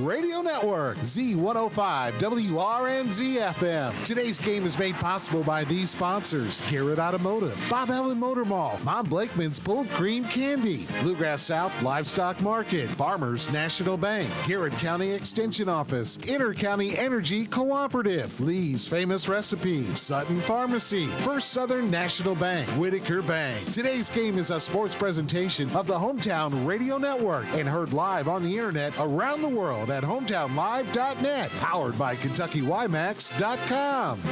Radio Network, Z105 WRNZ FM. Today's game is made possible by these sponsors: Garrett Automotive, Bob Allen Motor Mall, Mom Blakeman's Pulled Cream Candy, Bluegrass South Livestock Market, Farmers National Bank, Garrett County Extension Office, Inter-County Energy Cooperative, Lee's Famous Recipe, Sutton Pharmacy, First Southern National Bank, Whitaker Bank. Today's game is a sports presentation of the Hometown Radio Network and heard live on the internet around the world at hometownlive.net, powered by KentuckyWiMAX.com.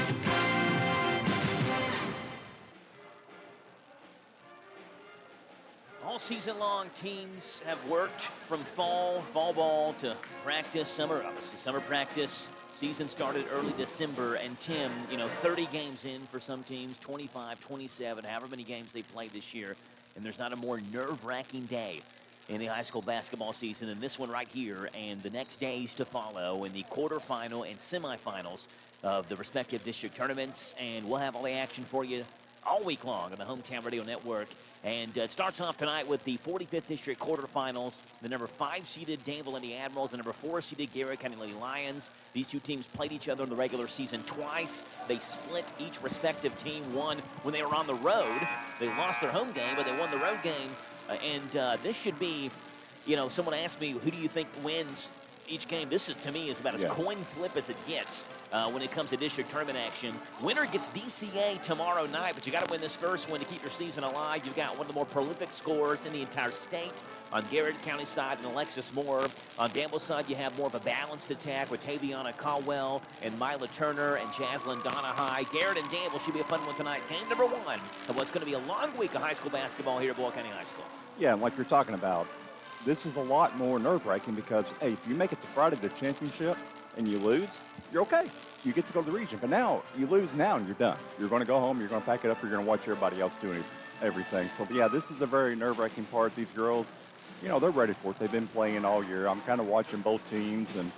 All season long, teams have worked from fall ball to practice, summer practice. Season started early December, and Tim, 30 games in for some teams, 25, 27, however many games they played this year, and there's not a more nerve-wracking day in the high school basketball season than this one right here, and the next days to follow in the quarterfinal and semifinals of the respective district tournaments, and we'll have all the action for you all week long on the Hometown Radio Network. And it starts off tonight with the 45th District quarterfinals. The number 5-seeded Danville Lady Admirals, the number 4-seeded Garrett County Lady Lions. These two teams played each other in the regular season twice. They split. Each respective team won when they were on the road. They lost their home game, but they won the road game. This should be, someone asked me, who do you think wins each game? This is, to me, is about as coin flip as it gets when it comes to district tournament action. Winner gets DCA tomorrow night, but you got to win this first one to keep your season alive. You've got one of the more prolific scorers in the entire state on Garrett County side and Alexis Moore. On Danville side, you have more of a balanced attack with Taviana Caldwell and Mila Turner and Jaslyn Donahue. Garrett and Danville should be a fun one tonight. Game number one of what's going to be a long week of high school basketball here at Boyle County High School. Yeah, and like you're talking about, this is a lot more nerve-wracking because, hey, if you make it to Friday the championship and you lose, you're okay. You get to go to the region. But now, you lose now and you're done. You're going to go home, you're going to pack it up, you're going to watch everybody else doing everything. So, yeah, this is a very nerve-wracking part. These girls, they're ready for it. They've been playing all year. I'm kind of watching both teams, and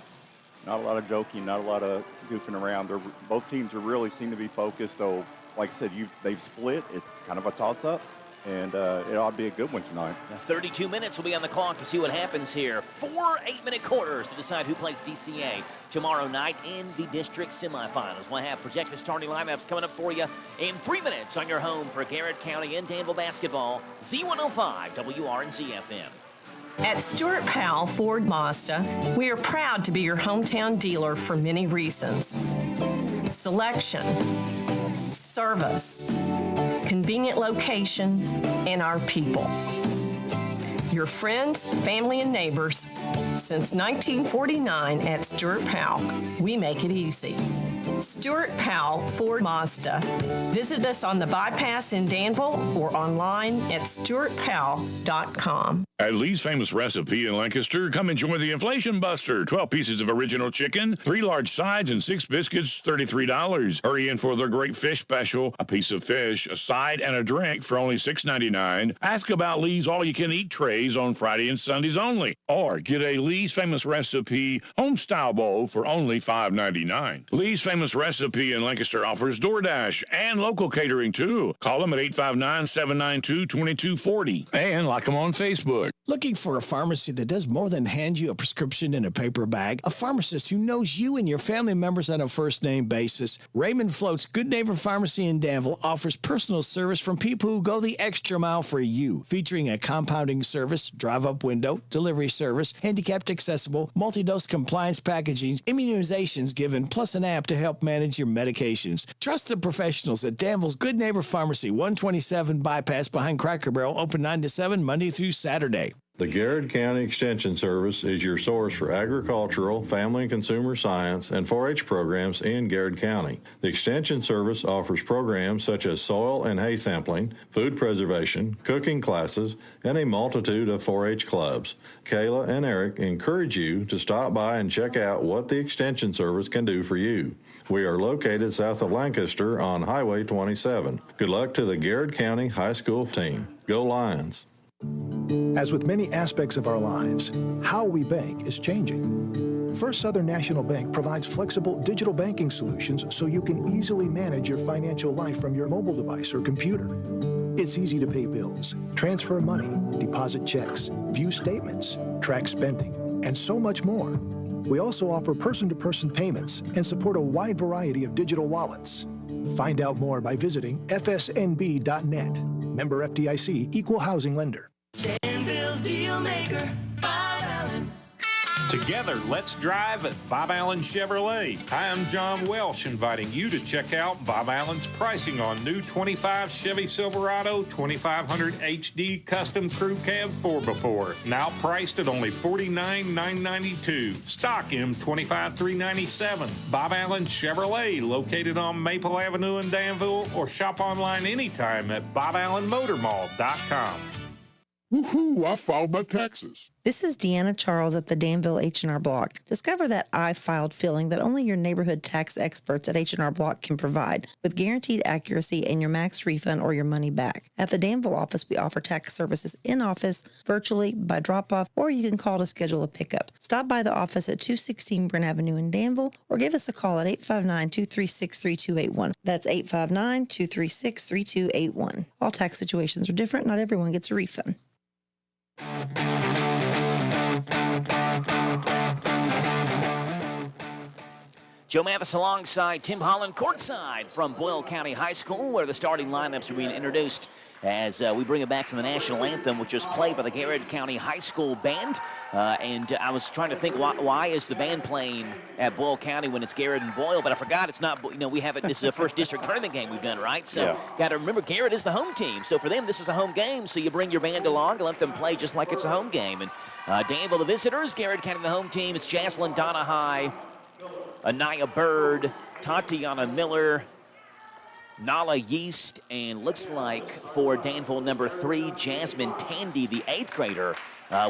not a lot of joking, not a lot of goofing around. Both teams really seem to be focused. So, like I said, they've split. It's kind of a toss-up. And it ought to be a good one tonight. Now 32 minutes will be on the clock to see what happens here. 4 8-minute quarters to decide who plays DCA tomorrow night in the district semifinals. We'll have projected starting lineups coming up for you in 3 minutes on your home for Garrett County and Danville basketball. Z105 WRNZ FM. At Stuart Powell Ford Mazda, we are proud to be your hometown dealer for many reasons. Selection, service, convenient location, and our people. Your friends, family, and neighbors. Since 1949 at Stuart Powell, we make it easy. Stuart Powell Ford Mazda. Visit us on the bypass in Danville or online at stuartpowell.com. At Lee's Famous Recipe in Lancaster, come enjoy the Inflation Buster. 12 pieces of original chicken, 3 large sides, and 6 biscuits, $33. Hurry in for their great fish special. A piece of fish, a side, and a drink for only $6.99. Ask about Lee's all-you-can-eat trays on Friday and Sundays only. Or get a Lee's Famous Recipe home-style bowl for only $5.99. Lee's Famous Recipe in Lancaster offers DoorDash and local catering, too. Call them at 859-792-2240. And like them on Facebook. Looking for a pharmacy that does more than hand you a prescription in a paper bag? A pharmacist who knows you and your family members on a first-name basis? Raymond Float's Good Neighbor Pharmacy in Danville offers personal service from people who go the extra mile for you, featuring a compounding service, drive-up window, delivery service, handicapped accessible, multi-dose compliance packaging, immunizations given, plus an app to help manage your medications. Trust the professionals at Danville's Good Neighbor Pharmacy, 127 Bypass behind Cracker Barrel, open 9 to 7, Monday through Saturday. The Garrett County Extension Service is your source for agricultural, family and consumer science, and 4-H programs in Garrett County. The Extension Service offers programs such as soil and hay sampling, food preservation, cooking classes, and a multitude of 4-H clubs. Kayla and Eric encourage you to stop by and check out what the Extension Service can do for you. We are located south of Lancaster on Highway 27. Good luck to the Garrett County High School team. Go Lions! As with many aspects of our lives, how we bank is changing. First Southern National Bank provides flexible digital banking solutions so you can easily manage your financial life from your mobile device or computer. It's easy to pay bills, transfer money, deposit checks, view statements, track spending, and so much more. We also offer person-to-person payments and support a wide variety of digital wallets. Find out more by visiting fsnb.net. Member FDIC, Equal Housing Lender. Danville's Deal Maker, Bob Allen. Together, let's drive at Bob Allen Chevrolet. Hi, I'm John Welsh, inviting you to check out Bob Allen's pricing on new 25 Chevy Silverado 2500 HD Custom Crew Cab 4x4. Now priced at only $49,992. Stock M25 $397. Bob Allen Chevrolet, located on Maple Avenue in Danville, or shop online anytime at BobAllenMotorMall.com. Woohoo! I filed my taxes. This is Deanna Charles at the Danville H&R Block. Discover that I filed feeling that only your neighborhood tax experts at H&R Block can provide, with guaranteed accuracy and your max refund or your money back. At the Danville office, we offer tax services in office, virtually, by drop-off, or you can call to schedule a pickup. Stop by the office at 216 Brent Avenue in Danville, or give us a call at 859-236-3281. That's 859-236-3281. All tax situations are different. Not everyone gets a refund. Joe Mathis alongside Tim Holland courtside from Boyle County High School, where the starting lineups are being introduced as we bring it back from the national anthem, which was played by the Garrett County High School band. And I was trying to think, why is the band playing at Boyle County when it's Garrett and Boyle? But I forgot it's not, we have it, this is a first district tournament game we've done, right? So got to remember, Garrett is the home team. So for them, this is a home game. So you bring your band along to let them play just like it's a home game. And Danville, the visitors, Garrett County, the home team. It's Jaslyn Donahue, Anaya Bird, Tatiana Miller, Nala Yeast, and looks like for Danville number 3, Jasmine Tandy, the 8th grader,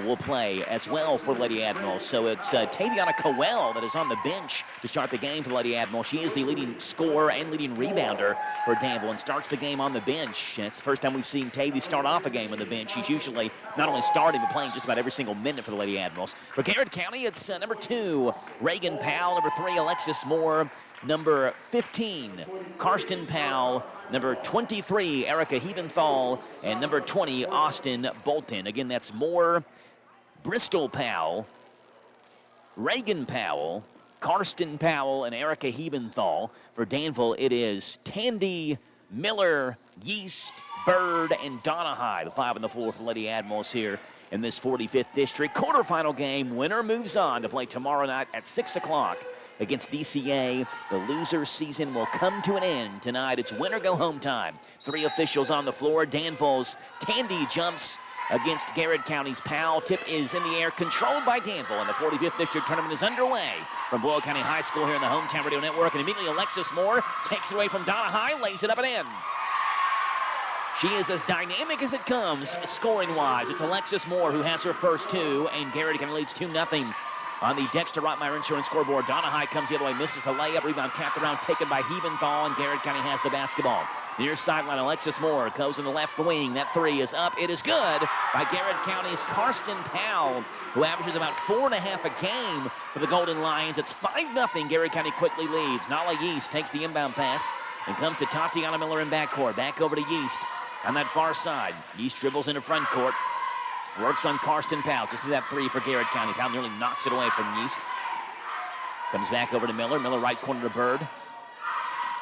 will play as well for Lady Admiral. So it's Taviana Cowell that is on the bench to start the game for Lady Admiral. She is the leading scorer and leading rebounder for Danville and starts the game on the bench. And it's the first time we've seen Tavy start off a game on the bench. She's usually not only starting but playing just about every single minute for the Lady Admirals. For Garrett County, it's number 2, Reagan Powell, number 3, Alexis Moore, number 15, Karsten Powell, number 23, Erica Hebenthal, and number 20, Austin Bolton. Again, that's Moore, Bristol Powell, Reagan Powell, Karsten Powell, and Erica Hebenthal. For Danville, it is Tandy, Miller, Yeast, Bird, and Donahue, the 5 on the floor for the Lady Admirals here in this 45th District quarterfinal game. Winner moves on to play tomorrow night at 6 o'clock. Against DCA. The loser season will come to an end tonight. It's win or go home time. 3 officials on the floor. Danville's Tandy jumps against Garrett County's Powell. Tip is in the air, controlled by Danville, and the 45th District Tournament is underway from Boyle County High School here in the Hometown Radio Network. And immediately Alexis Moore takes it away from Donahue, lays it up and in. She is as dynamic as it comes scoring-wise. It's Alexis Moore who has her first 2, and Garrett County leads 2-0. On the Dexter Rottmeyer Insurance scoreboard, Donahue comes the other way, misses the layup, rebound tapped around, taken by Hebenthal, and Garrett County has the basketball. Near sideline, Alexis Moore goes in the left wing. That 3 is up. It is good by Garrett County's Karsten Powell, who averages about 4.5 a game for the Golden Lions. It's 5-0. Garrett County quickly leads. Nala Yeast takes the inbound pass and comes to Tatiana Miller in backcourt. Back over to Yeast on that far side. Yeast dribbles into front court. Works on Karsten Powell. Just that 3 for Garrett County. Powell nearly knocks it away from Yeast. Comes back over to Miller. Miller right corner to Bird.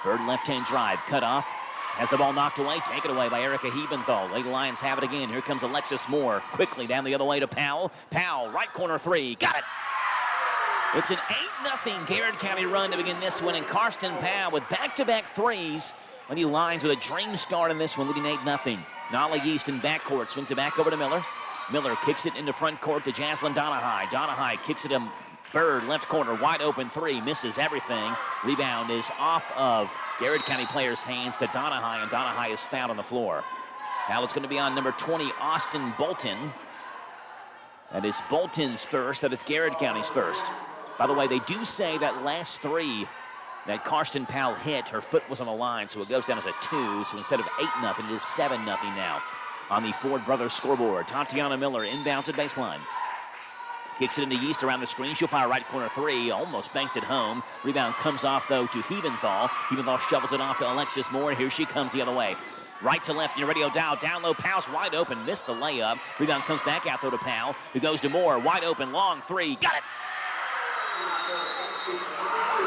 Bird left-hand drive. Cut off. Has the ball knocked away. Taken away by Erica Hebenthal. Lady Lions have it again. Here comes Alexis Moore. Quickly down the other way to Powell. Powell, right corner 3. Got it. It's an 8-0 Garrett County run to begin this one. And Karsten Powell with back-to-back 3s. Lady Lions with a dream start in this one, leading 8-0. Nala Yeast in backcourt. Swings it back over to Miller. Miller kicks it into front court to Jaslyn Donahue. Donahue kicks it to Bird, left corner, wide open 3, misses everything. Rebound is off of Garrett County players' hands to Donahue, and Donahue is fouled on the floor. Now it's going to be on number 20, Austin Bolton. That is Bolton's first. That is Garrett County's first. By the way, they do say that last 3 that Karsten Powell hit, her foot was on the line, so it goes down as a 2. So instead of 8-0, it is 7-0 now. On the Ford Brothers scoreboard, Tatiana Miller inbounds at baseline. Kicks it into Yeast around the screen. She'll fire right corner 3. Almost banked it home. Rebound comes off, though, to Hebenthal. Hebenthal shovels it off to Alexis Moore. Here she comes the other way. Right to left in your radio dial. Down low, Powell's wide open. Missed the layup. Rebound comes back out, though, to Powell, who goes to Moore. Wide open, long 3. Got it.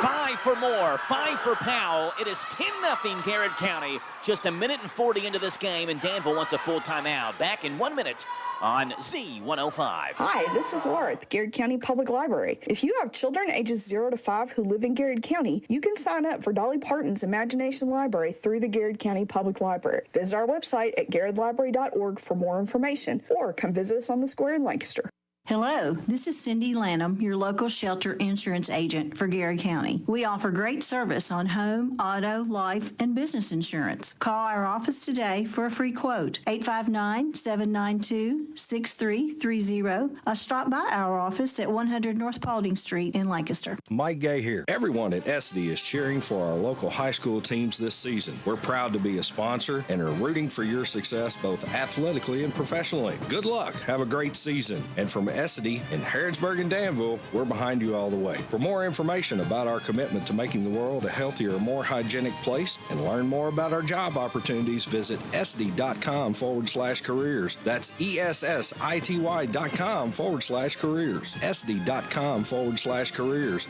5 for Moore, 5 for Powell. It is 10-0 Garrett County. Just a minute and 40 into this game, and Danville wants a full timeout. Back in 1 minute on Z105. Hi, this is Laura at the Garrett County Public Library. If you have children ages 0 to 5 who live in Garrett County, you can sign up for Dolly Parton's Imagination Library through the Garrett County Public Library. Visit our website at garrettlibrary.org for more information, or come visit us on the square in Lancaster. Hello, this is Cindy Lanham, your local shelter insurance agent for Garrett County. We offer great service on home, auto, life, and business insurance. Call our office today for a free quote, 859-792-6330. Or stop by our office at 100 North Paulding Street in Lancaster. Mike Gay here. Everyone at SD is cheering for our local high school teams this season. We're proud to be a sponsor and are rooting for your success both athletically and professionally. Good luck. Have a great season. And from Essity in Harrodsburg and Danville, we're behind you all the way. For more information about our commitment to making the world a healthier, more hygienic place and learn more about our job opportunities, visit essity.com/careers. That's ESSITY.com/careers. essity.com/careers.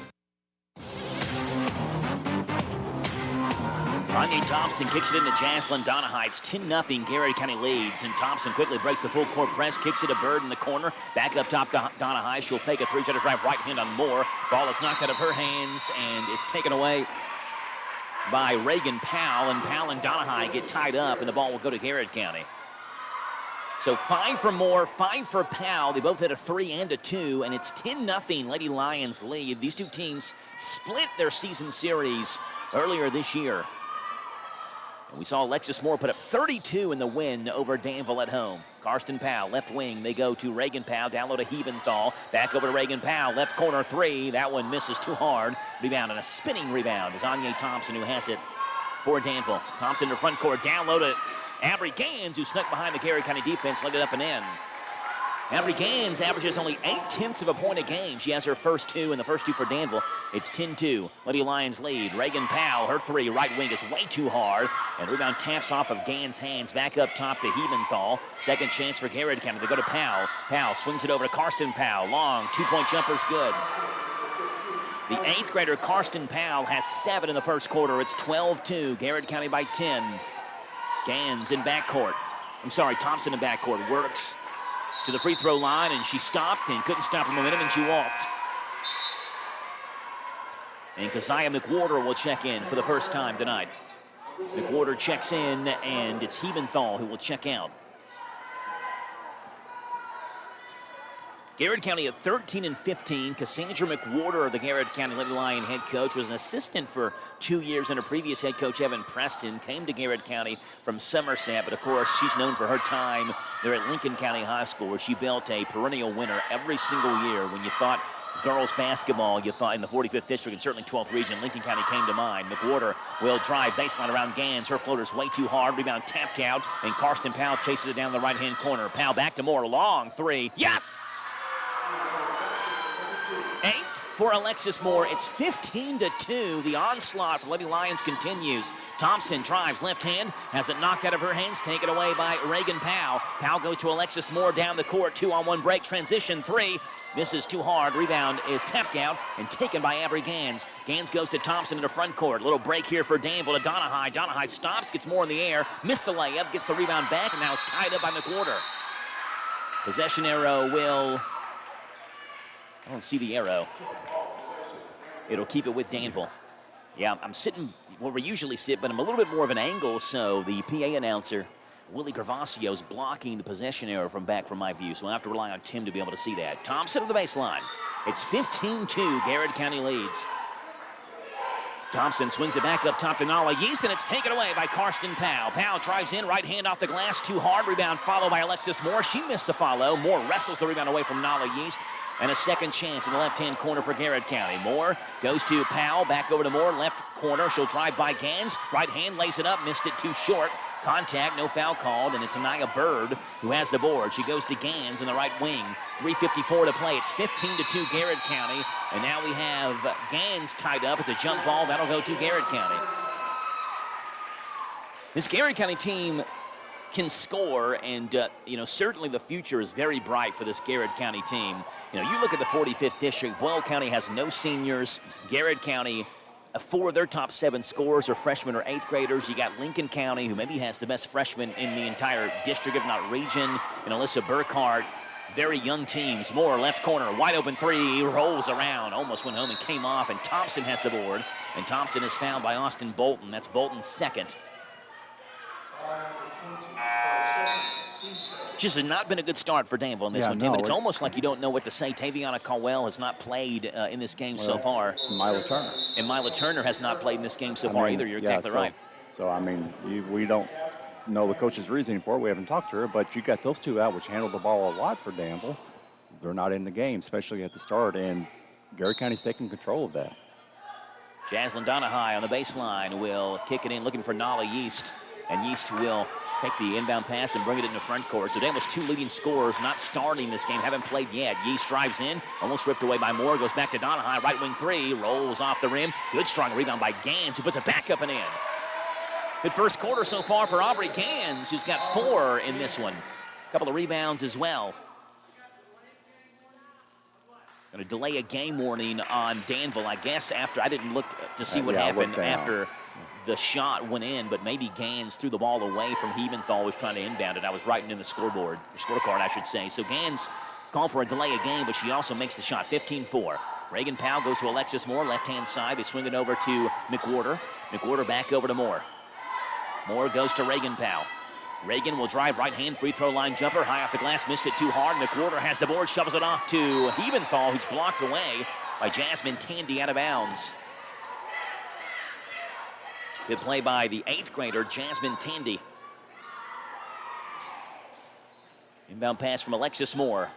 Anya Thompson kicks it into Jaslyn Donahue. It's 10-0. Garrett County leads, and Thompson quickly breaks the full court press, kicks it to Bird in the corner. Back up top to Donahue. She'll fake a three-setter drive right hand on Moore. Ball is knocked out of her hands, and it's taken away by Reagan Powell. And Powell and Donahue get tied up, and the ball will go to Garrett County. So 5 for Moore, 5 for Powell. They both hit a 3 and a 2, and it's 10-0 Lady Lions lead. These two teams split their season series earlier this year. And we saw Alexis Moore put up 32 in the win over Danville at home. Karsten Powell, left wing. They go to Reagan Powell. Down low to Hebenthal. Back over to Reagan Powell. Left corner 3. That one misses too hard. Rebound, and a spinning rebound is Anya Thompson, who has it for Danville. Thompson in the front court. Down low to Avery Gans, who snuck behind the Garrett County defense, let it up and in. Avery Gans averages only 0.8 of a point a game. She has her first 2, and the first 2 for Danville. It's 10-2. Lady Lions lead. Reagan Powell, her 3, right wing is way too hard. And rebound taps off of Gans' hands. Back up top to Hebenthal. Second chance for Garrett County. They go to Powell. Powell swings it over to Karsten Powell. Long, 2-point jumper's good. The 8th grader, Karsten Powell, has 7 in the first quarter. It's 12-2. Garrett County by 10. Gans in backcourt. Thompson in backcourt. Works to the free throw line, and she stopped and couldn't stop her momentum, and she walked. And Keziah McWhorter will check in for the first time tonight. McWhorter checks in, and it's Hebenthal who will check out. Garrett County at 13-15. Cassandra McWhorter, the Garrett County Lady Lion head coach, was an assistant for 2 years under previous head coach Evan Preston. Came to Garrett County from Somerset, but of course she's known for her time there at Lincoln County High School, where she built a perennial winner every single year. When you thought girls basketball, you thought in the 45th district and certainly 12th region, Lincoln County came to mind. McWhorter will drive baseline around Gans. Her floater's way too hard. Rebound tapped out, and Karsten Powell chases it down the right-hand corner. Powell back to Moore. Long 3. Yes! 8 for Alexis Moore. It's 15-2. The onslaught for Lady Lions continues. Thompson drives left hand, has it knocked out of her hands, taken away by Reagan Powell. Powell goes to Alexis Moore down the court. 2-on-1 break, transition 3. Misses too hard. Rebound is tapped out and taken by Avery Gans. Gans goes to Thompson in the front court. Little break here for Danville to Donahue. Donahue stops, gets more in the air, missed the layup, gets the rebound back, and now it's tied up by McWhorter. Possession arrow will... I don't see the arrow. It'll keep it with Danville. Yeah, I'm sitting where we usually sit, but I'm a little bit more of an angle, so the PA announcer, Willie Gravasio, is blocking the possession arrow from my view, so I'll have to rely on Tim to be able to see that. Thompson on the baseline. It's 15-2. Garrett County leads. Thompson swings it back up top to Nala Yeast, and it's taken away by Karsten Powell. Powell drives in, right hand off the glass, too hard. Rebound followed by Alexis Moore. She missed the follow. Moore wrestles the rebound away from Nala Yeast. And a second chance in the left-hand corner for Garrett County. Moore goes to Powell, back over to Moore, left corner. She'll drive by Gans. Right hand, lays it up, missed it too short. Contact, no foul called, and it's Anaya Bird who has the board. She goes to Gans in the right wing. 3:54 to play. It's 15-2 Garrett County. And now we have Gans tied up at the jump ball. That'll go to Garrett County. This Garrett County team can score, and certainly the future is very bright for this Garrett County team. You look at the 45th district. Boyle County has no seniors. Garrett County 4 of their top 7 scorers are freshmen or 8th graders. You got Lincoln County, who maybe has the best freshman in the entire district, if not region, and Alyssa Burkhart. Very young teams. Moore, left corner, wide open 3, rolls around, almost went home and came off, and Thompson has the board. And Thompson is fouled by Austin Bolton. That's Bolton's second. Just has not been a good start for Danville in this one, Tim. And it's almost like you don't know what to say. Taviana Caldwell has not played in this game so far. Mila Turner. And Mila Turner has not played in this game so far either. You're exactly right. So, I mean, we don't know the coach's reasoning for it. We haven't talked to her, but you got those two out, which handled the ball a lot for Danville. They're not in the game, especially at the start, and Garrett County's taking control of that. Jaslyn Donahue on the baseline will kick it in, looking for Nala Yeast. And Yeast will take the inbound pass and bring it into front court. So Danville's 2 leading scorers not starting this game, haven't played yet. Yeast drives in, almost ripped away by Moore, goes back to Donahue, right wing 3, rolls off the rim. Good strong rebound by Gans, who puts it back up and in. Good first quarter so far for Aubrey Gans, who's got 4 in this one. A couple of rebounds as well. Going to delay a game warning on Danville, I guess, after, I didn't look to see what happened after the shot went in, but maybe Gans threw the ball away from Hebenthal, was trying to inbound it. I was writing in the scoreboard, or scorecard, I should say. So Gans called for a delay of game, but she also makes the shot, 15-4. Reagan Powell goes to Alexis Moore, left-hand side. They swing it over to McWhorter. McWhorter back over to Moore. Moore goes to Reagan Powell. Reagan will drive right-hand free throw line jumper, high off the glass, missed it too hard. McWhorter has the board, shovels it off to Hebenthal, who's blocked away by Jasmine Tandy out of bounds. Good play by the 8th grader, Jasmine Tandy. Inbound pass from Alexis Moore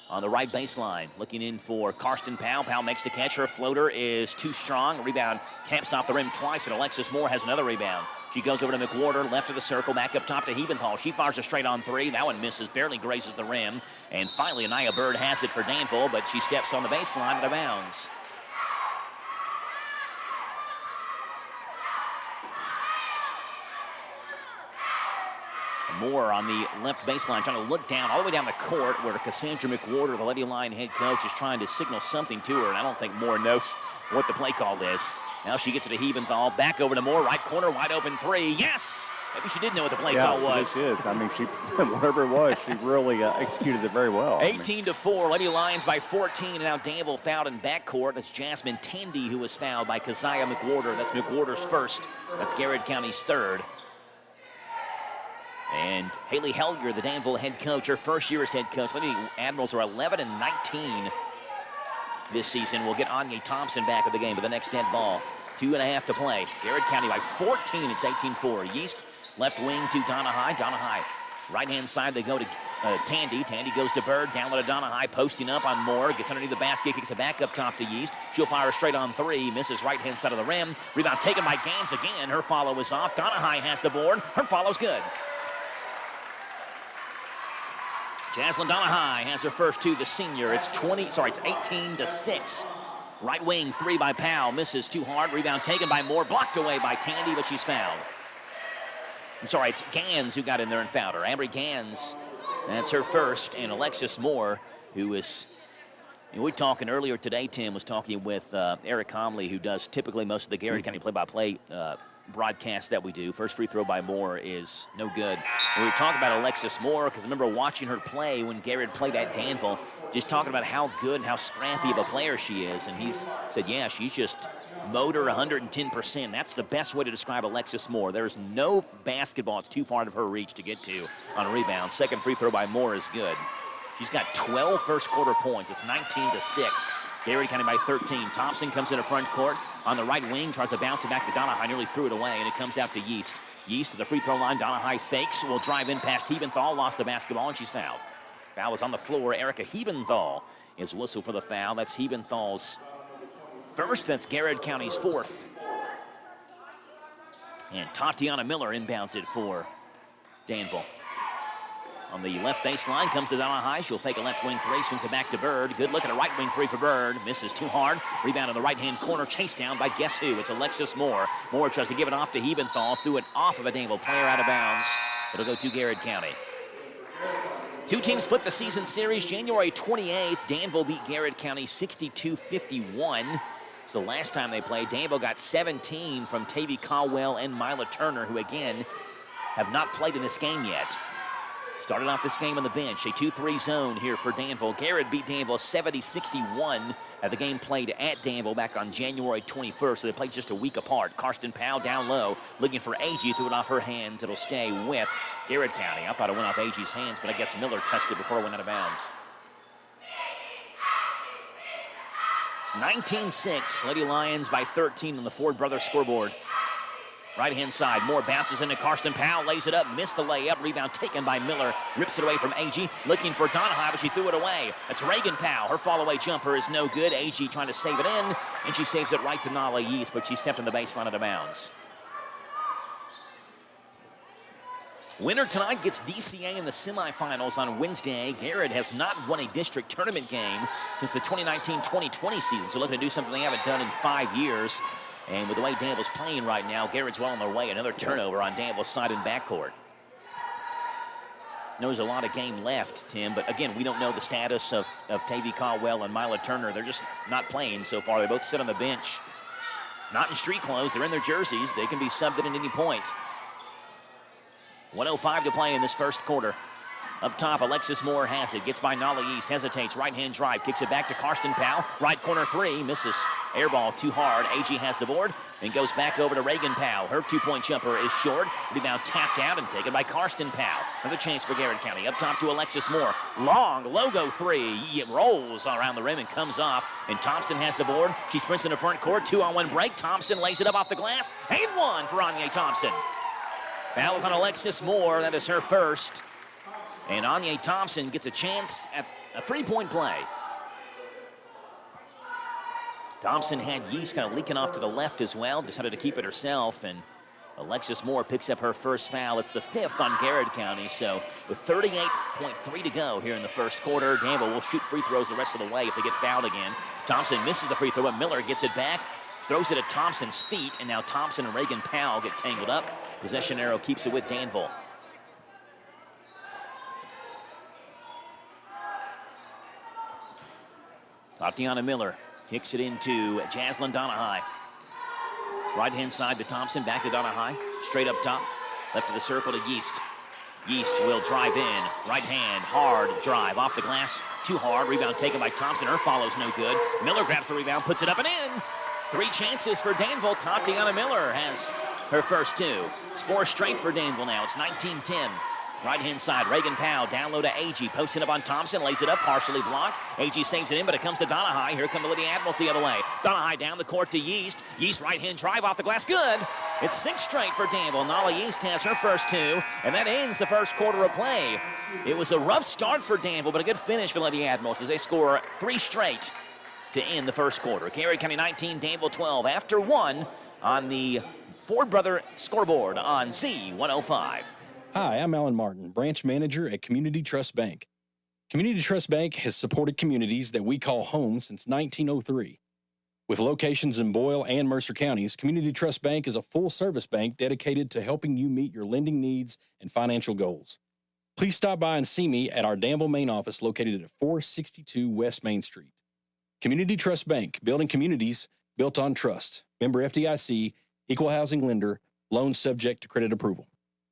on the right baseline. Looking in for Karsten Powell. Powell makes the catch. Her floater is too strong. Rebound taps off the rim twice, and Alexis Moore has another rebound. She goes over to McWhorter, left of the circle, back up top to Hebenthal. She fires a straight on 3. That one misses, barely grazes the rim. And finally, Anaya Bird has it for Danville, but she steps on the baseline out of bounds. Moore on the left baseline, trying to look down all the way down the court where Cassandra McWhorter, the Lady Lion head coach, is trying to signal something to her, and I don't think Moore knows what the play call is. Now she gets it to Hebenthal, back over to Moore, right corner, wide open 3. Yes! Maybe she did know what the play call was. She did. I mean, she, whatever it was, she really executed it very well. 18-4, Lady Lions by 14, and now Danville fouled in backcourt. That's Jasmine Tandy who was fouled by Keziah McWhorter. That's McWhorter's first. That's Garrett County's third. And Haley Helger, the Danville head coach, her first year as head coach. Lady Admirals are 11-19 this season. We'll get Anya Thompson back at the game with the next dead ball. 2.5 to play. Garrett County by 14. It's 18-4. Yeast left wing to Donahue. Donahue right-hand side. They go to Tandy. Tandy goes to Bird. Down to Donahue. Posting up on Moore. Gets underneath the basket. Kicks it back up top to Yeast. She'll fire straight on 3. Misses right-hand side of the rim. Rebound taken by Gans again. Her follow is off. Donahue has the board. Her follow's good. Jaslyn Donahue has her first 2, the senior. It's 18-6. Right wing 3 by Powell. Misses too hard. Rebound taken by Moore. Blocked away by Tandy, but she's fouled. I'm sorry, it's Gans who got in there and fouled her. Ambry Gans, that's her first. And Alexis Moore, who is, we were talking earlier today, Tim was talking with Eric Comley, who does typically most of the Garrett County play-by-play broadcast that we do. First free throw by Moore is no good. And we were talking about Alexis Moore because I remember watching her play when Garrett played at Danville, just talking about how good and how scrappy of a player she is. And he's said, yeah, she's just motor 110%. That's the best way to describe Alexis Moore. There's no basketball that's too far out of her reach to get to on a rebound. Second free throw by Moore is good. She's got 12 first quarter points. It's 19-6. Garrett County by 13. Thompson comes into front court on the right wing, tries to bounce it back to Donahue, nearly threw it away, and it comes out to Yeast. Yeast to the free throw line. Donahue fakes, will drive in past Hebenthal, lost the basketball, and she's fouled. Foul is on the floor. Erica Hebenthal is whistled for the foul. That's Hebenthal's first. That's Garrett County's fourth. And Tatiana Miller inbounds it for Danville. On the left baseline, comes to Donahue. She'll fake a left wing 3, swings it back to Bird. Good look at a right wing 3 for Bird. Misses too hard. Rebound in the right-hand corner, chased down by guess who? It's Alexis Moore. Moore tries to give it off to Hebenthal, threw it off of a Danville player out of bounds. It'll go to Garrett County. Two teams split the season series. January 28th, Danville beat Garrett County 62-51. So the last time they played, Danville got 17 from Tavy Caldwell and Mila Turner, who again have not played in this game yet. Started off this game on the bench, a 2-3 zone here for Danville. Garrett beat Danville 70-61 at the game played at Danville back on January 21st, so they played just a week apart. Karsten Powell down low, looking for Agee, threw it off her hands. It'll stay with Garrett County. I thought it went off Agee's hands, but I guess Miller touched it before it went out of bounds. It's 19-6, Lady Lions by 13 on the Ford Brothers scoreboard. Right-hand side, Moore bounces into Karsten Powell, lays it up, missed the layup, rebound taken by Miller, rips it away from Agee, looking for Donahue, but she threw it away. That's Reagan Powell. Her fall-away jumper is no good. Agee trying to save it in, and she saves it right to Nala Yeast, but she stepped on the baseline out of bounds. Winner tonight gets DCA in the semifinals on Wednesday. Garrett has not won a district tournament game since the 2019-2020 season, so looking to do something they haven't done in 5 years. And with the way Danville's playing right now, Garrett's well on their way. Another turnover on Danville's side and backcourt. There's a lot of game left, Tim, but again, we don't know the status of Tavy Caldwell and Mila Turner. They're just not playing so far. They both sit on the bench. Not in street clothes. They're in their jerseys. They can be subbed in at any point. 1:05 to play in this first quarter. Up top, Alexis Moore has it. Gets by Nala East, hesitates, right-hand drive, kicks it back to Karsten Powell. Right corner three, misses. Air ball too hard. Agee has the board and goes back over to Reagan Powell. Her two-point jumper is short. Rebound tapped out and taken by Karsten Powell. Another chance for Garrett County. Up top to Alexis Moore. Long logo three. It rolls around the rim and comes off. And Thompson has the board. She sprints in the front court. 2-on-1 break. Thompson lays it up off the glass. And one for Anya Thompson. Fouls on Alexis Moore. That is her first. And Anya Thompson gets a chance at a three-point play. Thompson had Yeast kind of leaking off to the left as well. Decided to keep it herself. And Alexis Moore picks up her first foul. It's the fifth on Garrett County. So with 38.3 to go here in the first quarter, Danville will shoot free throws the rest of the way if they get fouled again. Thompson misses the free throw, but Miller gets it back. Throws it at Thompson's feet. And now Thompson and Reagan Powell get tangled up. Possession arrow keeps it with Danville. Tatiana Miller kicks it into Jaslyn Donahue. Right-hand side to Thompson, back to Donahue. Straight up top, left of the circle to Yeast. Yeast will drive in, right hand, hard drive, off the glass, too hard. Rebound taken by Thompson, her follow's no good. Miller grabs the rebound, puts it up and in. 3 chances for Danville. Tatiana Miller has her first 2. It's 4 straight for Danville now. It's 19-10. Right-hand side, Reagan Powell down low to Agee. Posting up on Thompson, lays it up, partially blocked. Agee saves it in, but it comes to Donahue. Here come the Lady Admirals the other way. Donahue down the court to Yeast. Yeast right-hand drive off the glass, good. It's 6 straight for Danville. Nala Yeast has her first 2, and that ends the first quarter of play. It was a rough start for Danville, but a good finish for Lady Admirals as they score 3 straight to end the first quarter. Garrett County 19, Danville 12, after 1 on the Ford Brother scoreboard on Z105. Hi, I'm Alan Martin, branch manager at Community Trust Bank. Community Trust Bank has supported communities that we call home since 1903. With locations in Boyle and Mercer counties, Community Trust Bank is a full-service bank dedicated to helping you meet your lending needs and financial goals. Please stop by and see me at our Danville main office located at 462 West Main Street. Community Trust Bank, building communities built on trust. Member FDIC, equal housing lender, loans subject to credit approval.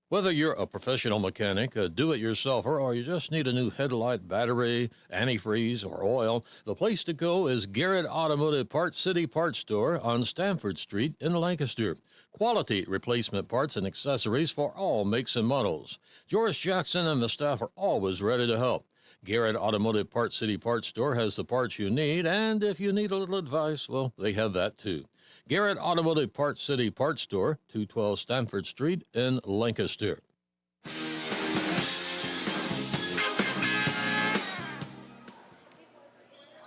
Whether you're a professional mechanic, a do-it-yourselfer, or you just need a new headlight, battery, antifreeze, or oil, the place to go is Garrett Automotive Parts City Parts Store on Stamford Street in Lancaster. Quality replacement parts and accessories for all makes and models. Joris Jackson and the staff are always ready to help. Garrett Automotive Parts City Parts Store has the parts you need, and if you need a little advice, well, they have that too. Garrett Automotive Parts City Parts Store, 212 Stamford Street in Lancaster.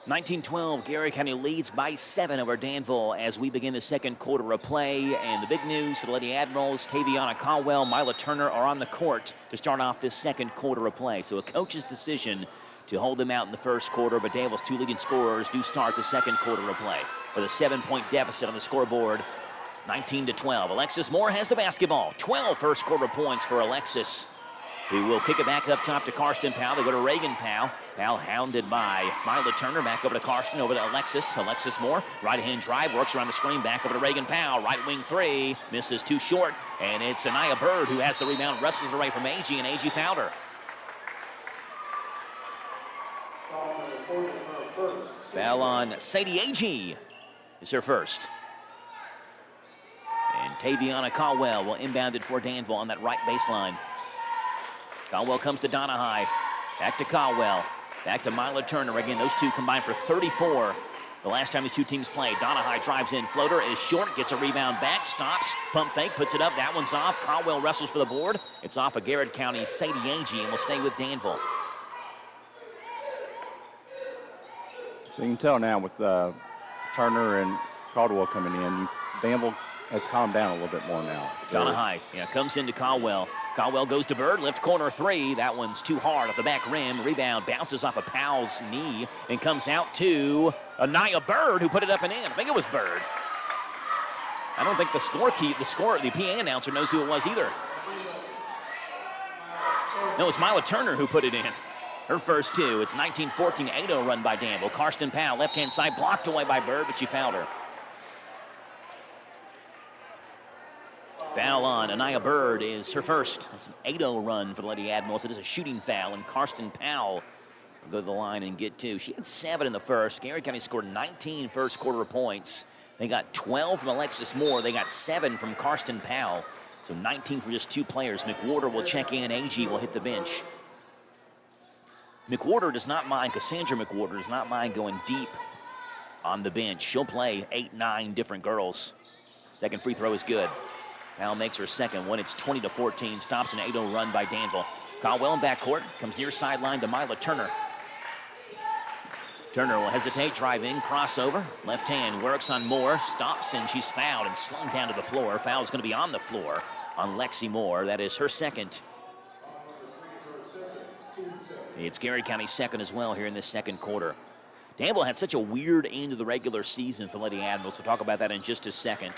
19-12, Garrett County leads by 7 over Danville as we begin the second quarter of play. And the big news for the Lady Admirals, Taviana Caldwell, Mila Turner are on the court to start off this second quarter of play. So a coach's decision to hold them out in the first quarter, but Danville's 2 leading scorers do start the second quarter of play with a 7-point deficit on the scoreboard, 19-12. Alexis Moore has the basketball. 12 first quarter points for Alexis. who will kick it back up top to Karsten Powell. They go to Reagan Powell. Powell hounded by Mila Turner. Back over to Karsten, over to Alexis. Alexis Moore, right-hand drive, works around the screen. Back over to Reagan Powell. Right wing three, misses too short. And it's Anaya Bird who has the rebound, wrestles it away from Agee, and Agee fouled her. Foul on Sadie Agee is her first. And Taviana Caldwell will inbound it for Danville on that right baseline. Caldwell comes to Donahue. Back to Caldwell. Back to Mila Turner. Again, those two combined for 34 the last time these two teams played. Donahue drives in. Floater is short. Gets a rebound back. Stops. Pump fake. Puts it up. That one's off. Caldwell wrestles for the board. It's off of Garrett County's Sadie Agee and will stay with Danville. So you can tell now with Turner and Caldwell coming in, Danville has calmed down a little bit more now. Donahue, comes into Caldwell. Caldwell goes to Bird, left corner three. That one's too hard off the back rim. Rebound bounces off of Powell's knee and comes out to Anaya Bird, who put it up and in. I think it was Bird. I don't think the PA announcer knows who it was either. No, it's Mila Turner who put it in. Her first two. It's 19-14 8-0 run by Danville. Karsten Powell, left-hand side, blocked away by Bird, but she fouled her. Foul on Anaya Bird is her first. It's an 8-0 run for the Lady Admirals. It is a shooting foul, and Karsten Powell will go to the line and get two. She had 7 in the first. Garrett County scored 19 first quarter points. They got 12 from Alexis Moore. They got 7 from Karsten Powell. So 19 for just 2 players. McWhorter will check in. Agee will hit the bench. McWhorter does not mind, Cassandra McWhorter does not mind going deep on the bench. She'll play 8-9 different girls. Second free throw is good. Powell makes her second one. It's 20-14. Stops an 8-0 run by Danville. Caldwell in backcourt. Comes near sideline to Mila Turner. Turner will hesitate, drive in, crossover. Left hand works on Moore. Stops, and she's fouled and slung down to the floor. Foul is going to be on the floor on Lexi Moore. That is her second. It's Garrett County's second as well here in this second quarter. Danville had such a weird end of the regular season for Lady Admirals. We'll talk about that in just a second.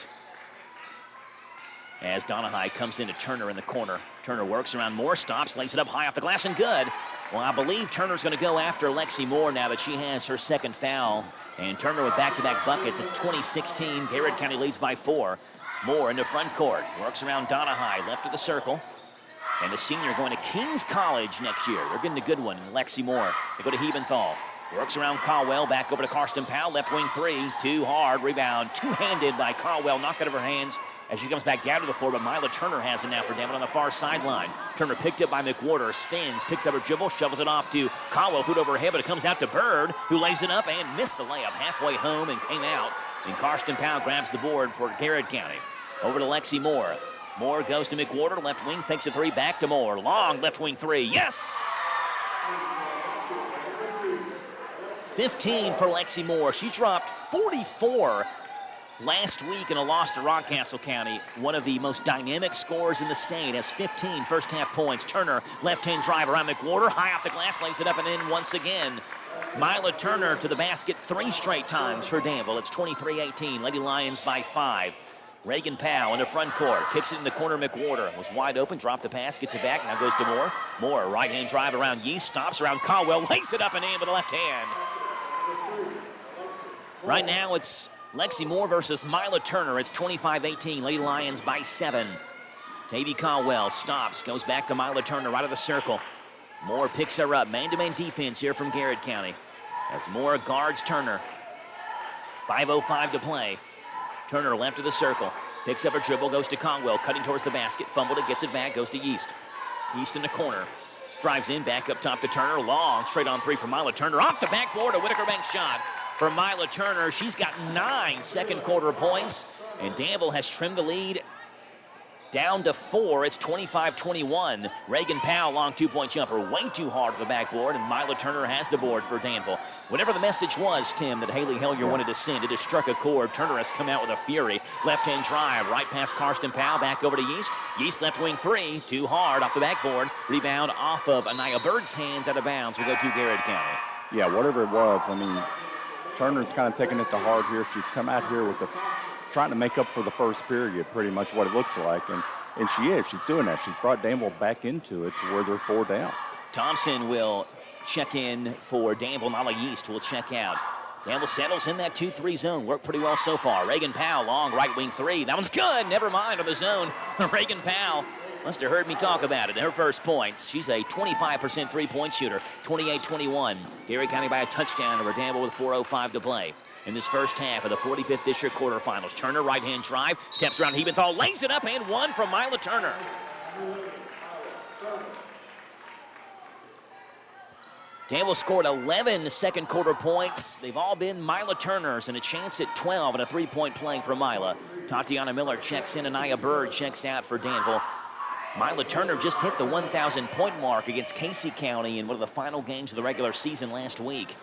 As Donahue comes into Turner in the corner. Turner works around Moore, stops, lays it up high off the glass and good. Well, I believe Turner's going to go after Lexi Moore now that she has her second foul. And Turner with back-to-back buckets. It's 20-16. Garrett County leads by 4. Moore into front court. Works around Donahue, left of the circle. And the senior going to King's College next year. They're getting a good one. Lexi Moore. They go to Hebenthal. Works around Caldwell. Back over to Karsten Powell. Left wing three. Too hard. Rebound. Two-handed by Caldwell. Knocked out of her hands as she comes back down to the floor. But Mila Turner has it now for Danville on the far sideline. Turner picked up by McWhorter. Spins. Picks up her dribble. Shovels it off to Caldwell. Threw it over her head, but it comes out to Bird, who lays it up and missed the layup halfway home and came out. And Karsten Powell grabs the board for Garrett County. Over to Lexi Moore. Moore goes to McWhorter, left wing, fakes a three, back to Moore. Long left wing three, yes! 15 for Lexi Moore. She dropped 44 last week in a loss to Rockcastle County. One of the most dynamic scorers in the state, has 15 first half points. Turner, left-hand drive around McWhorter, high off the glass, lays it up and in once again. Mila Turner to the basket 3 straight times for Danville. It's 23-18, Lady Lions by 5. Reagan Powell in the front court, kicks it in the corner. McWhorter was wide open, dropped the pass, gets it back, now goes to Moore. Moore, right-hand drive around Yeast, stops around Caldwell, lays it up and in with the left hand. Right now it's Lexi Moore versus Mila Turner. It's 25-18, Lady Lions by 7. Tavy Caldwell stops, goes back to Mila Turner, right of the circle. Moore picks her up, man-to-man defense here from Garrett County. As Moore guards Turner. 5:05 to play. Turner left of the circle, picks up a dribble, goes to Caldwell, cutting towards the basket, fumbled it, gets it back, goes to Yeast. Yeast in the corner, drives in, back up top to Turner, long, straight on three for Mila Turner, off the backboard, a Whitaker Bank shot for Mila Turner. She's got 9 second quarter points, and Danville has trimmed the lead down to 4. It's 25-21. Reagan Powell, long 2-point jumper, way too hard for the backboard, and Mila Turner has the board for Danville. Whatever the message was, Tim, that Haley Hellier wanted to send, it has struck a chord. Turner has come out with a fury. Left-hand drive, right past Karsten Powell, back over to Yeast. Yeast left wing three, too hard off the backboard. Rebound off of Anaya Bird's hands, out of bounds. Will go to Garrett County. Yeah, whatever it was, I mean, Turner's kind of taking it to heart here. She's come out here with trying to make up for the first period, pretty much what it looks like. And And she is. She's doing that. She's brought Danville back into it to where they're 4 down. Thompson will check in for Danville. Nala Yeast will check out. Danville settles in that 2-3 zone. Worked pretty well so far. Reagan Powell, long right wing 3. That one's good. Never mind on the zone. Reagan Powell must have heard me talk about it. Her first points. She's a 25% three-point shooter. 28-21. Gary County by a touchdown over Danville with 4:05 to play in this first half of the 45th district quarterfinals. Turner, right-hand drive, steps around Hebenthal, lays it up, and one from Mila Turner. Danville scored 11 second quarter points. They've all been Mila Turner's, and a chance at 12 and a three-point play for Mila. Tatiana Miller checks in, and Anaya Bird checks out for Danville. Mila Turner just hit the 1,000-point mark against Casey County in one of the final games of the regular season last week.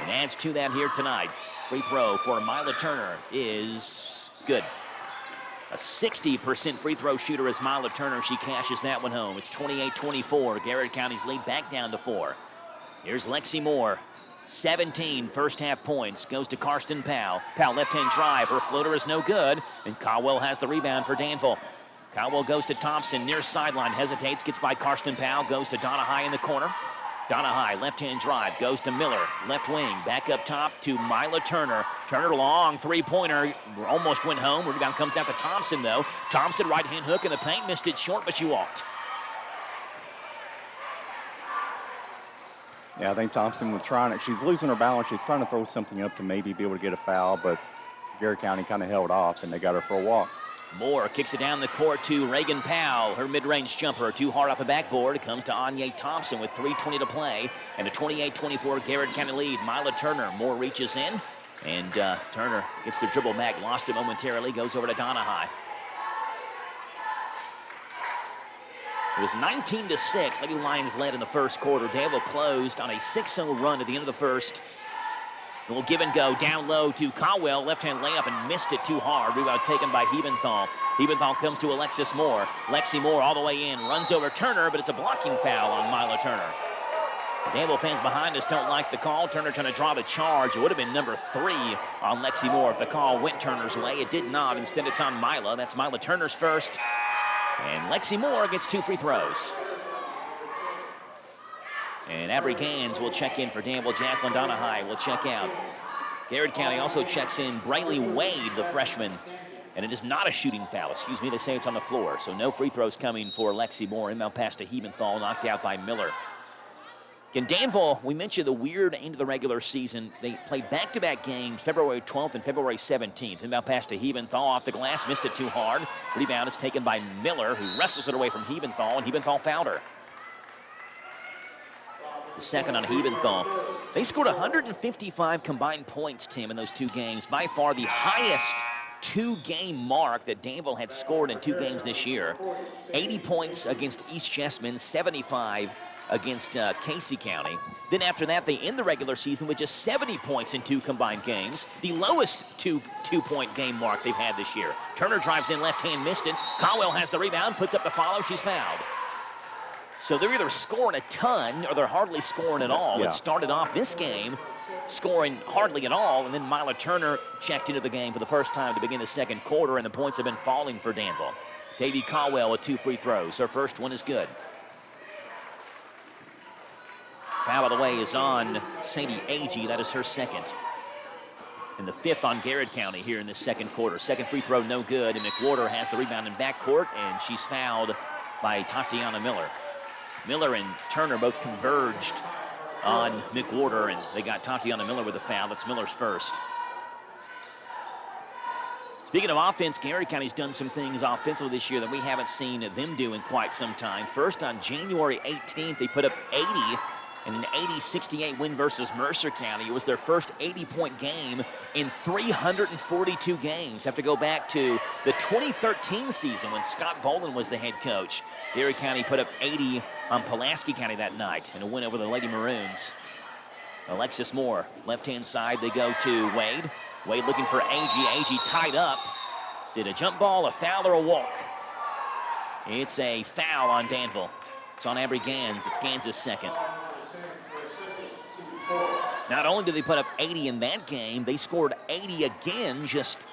And adds to that here tonight. Free throw for Mila Turner is good. A 60% free throw shooter is Mila Turner. She cashes that one home. It's 28-24. Garrett County's lead back down to 4. Here's Lexi Moore. 17 first half points. Goes to Karsten Powell. Powell left-hand drive. Her floater is no good. And Caldwell has the rebound for Danville. Caldwell goes to Thompson. Near sideline. Hesitates. Gets by Karsten Powell. Goes to Donna High in the corner. Donna High, left-hand drive, goes to Miller, left wing, back up top to Mila Turner. Turner long, three-pointer, almost went home. Rebound comes down to Thompson, though. Thompson, right-hand hook in the paint, missed it short, but she walked. Yeah, I think Thompson was trying it. She's losing her balance. She's trying to throw something up to maybe be able to get a foul, but Garrett County kind of held off, and they got her for a walk. Moore kicks it down the court to Reagan Powell. Her mid-range jumper too hard off the backboard. It comes to Anya Thompson with 3:20 to play. And a 28-24 Garrett County lead. Mila Turner. Moore reaches in. And Turner gets the dribble back. Lost it momentarily. Goes over to Donahue. It was 19-6. Lady Lions led in the first quarter. Danville closed on a 6-0 run at the end of the first. A little give and go down low to Caldwell. Left-hand layup and missed it too hard. Rebound taken by Hebenthal. Hebenthal comes to Alexis Moore. Lexi Moore all the way in. Runs over Turner, but it's a blocking foul on Mila Turner. Danville fans behind us don't like the call. Turner trying to draw the charge. It would have been number 3 on Lexi Moore if the call went Turner's way. It did not. Instead, it's on Mila. That's Mila Turner's first. And Lexi Moore gets 2 free throws. And Avery Gans will check in for Danville. Jaslyn Donahue will check out. Garrett County also checks in Braylee Wade, the freshman. And it is not a shooting foul. Excuse me, they say it's on the floor. So no free throws coming for Lexi Moore. Inbound pass to Hebenthal, knocked out by Miller. In Danville, we mentioned the weird end of the regular season. They played back-to-back games, February 12th and February 17th. Inbound pass to Hebenthal off the glass, missed it too hard. Rebound is taken by Miller, who wrestles it away from Hebenthal, and Hebenthal fouled her. The second on Hebenthal. They scored 155 combined points, Tim, in those 2 games. By far the highest 2-game mark that Danville had scored in 2 games this year. 80 points against East Jessamine, 75 against Casey County. Then after that, they end the regular season with just 70 points in 2 combined games. The lowest two-point game mark they've had this year. Turner drives in, left hand, missed it. Caldwell has the rebound, puts up the follow, she's fouled. So they're either scoring a ton or they're hardly scoring at all. Yeah. It started off this game scoring hardly at all, and then Mila Turner checked into the game for the first time to begin the second quarter, and the points have been falling for Danville. Davy Caldwell with 2 free throws. Her first one is good. Foul, by the way, is on Sadie Agee. That is her second. And the 5th on Garrett County here in this second quarter. Second free throw, no good, and McWhorter has the rebound in backcourt, and she's fouled by Tatiana Miller. Miller and Turner both converged on McWhorter, and they got Tatiana Miller with a foul. That's Miller's first. Speaking of offense, Garrett County's done some things offensively this year that we haven't seen them do in quite some time. First, on January 18th, they put up 80 in an 80-68 win versus Mercer County. It was their first 80-point game in 342 games. Have to go back to the 2013 season when Scott Boland was the head coach. Garrett County put up 80 on Pulaski County that night in a win over the Lady Maroons. Alexis Moore, left-hand side, they go to Wade. Wade looking for Agee. Agee tied up. Is it a jump ball, a foul, or a walk? It's a foul on Danville. It's on Avery Gans. It's Gans' second. Not only did they put up 80 in that game, they scored 80 again just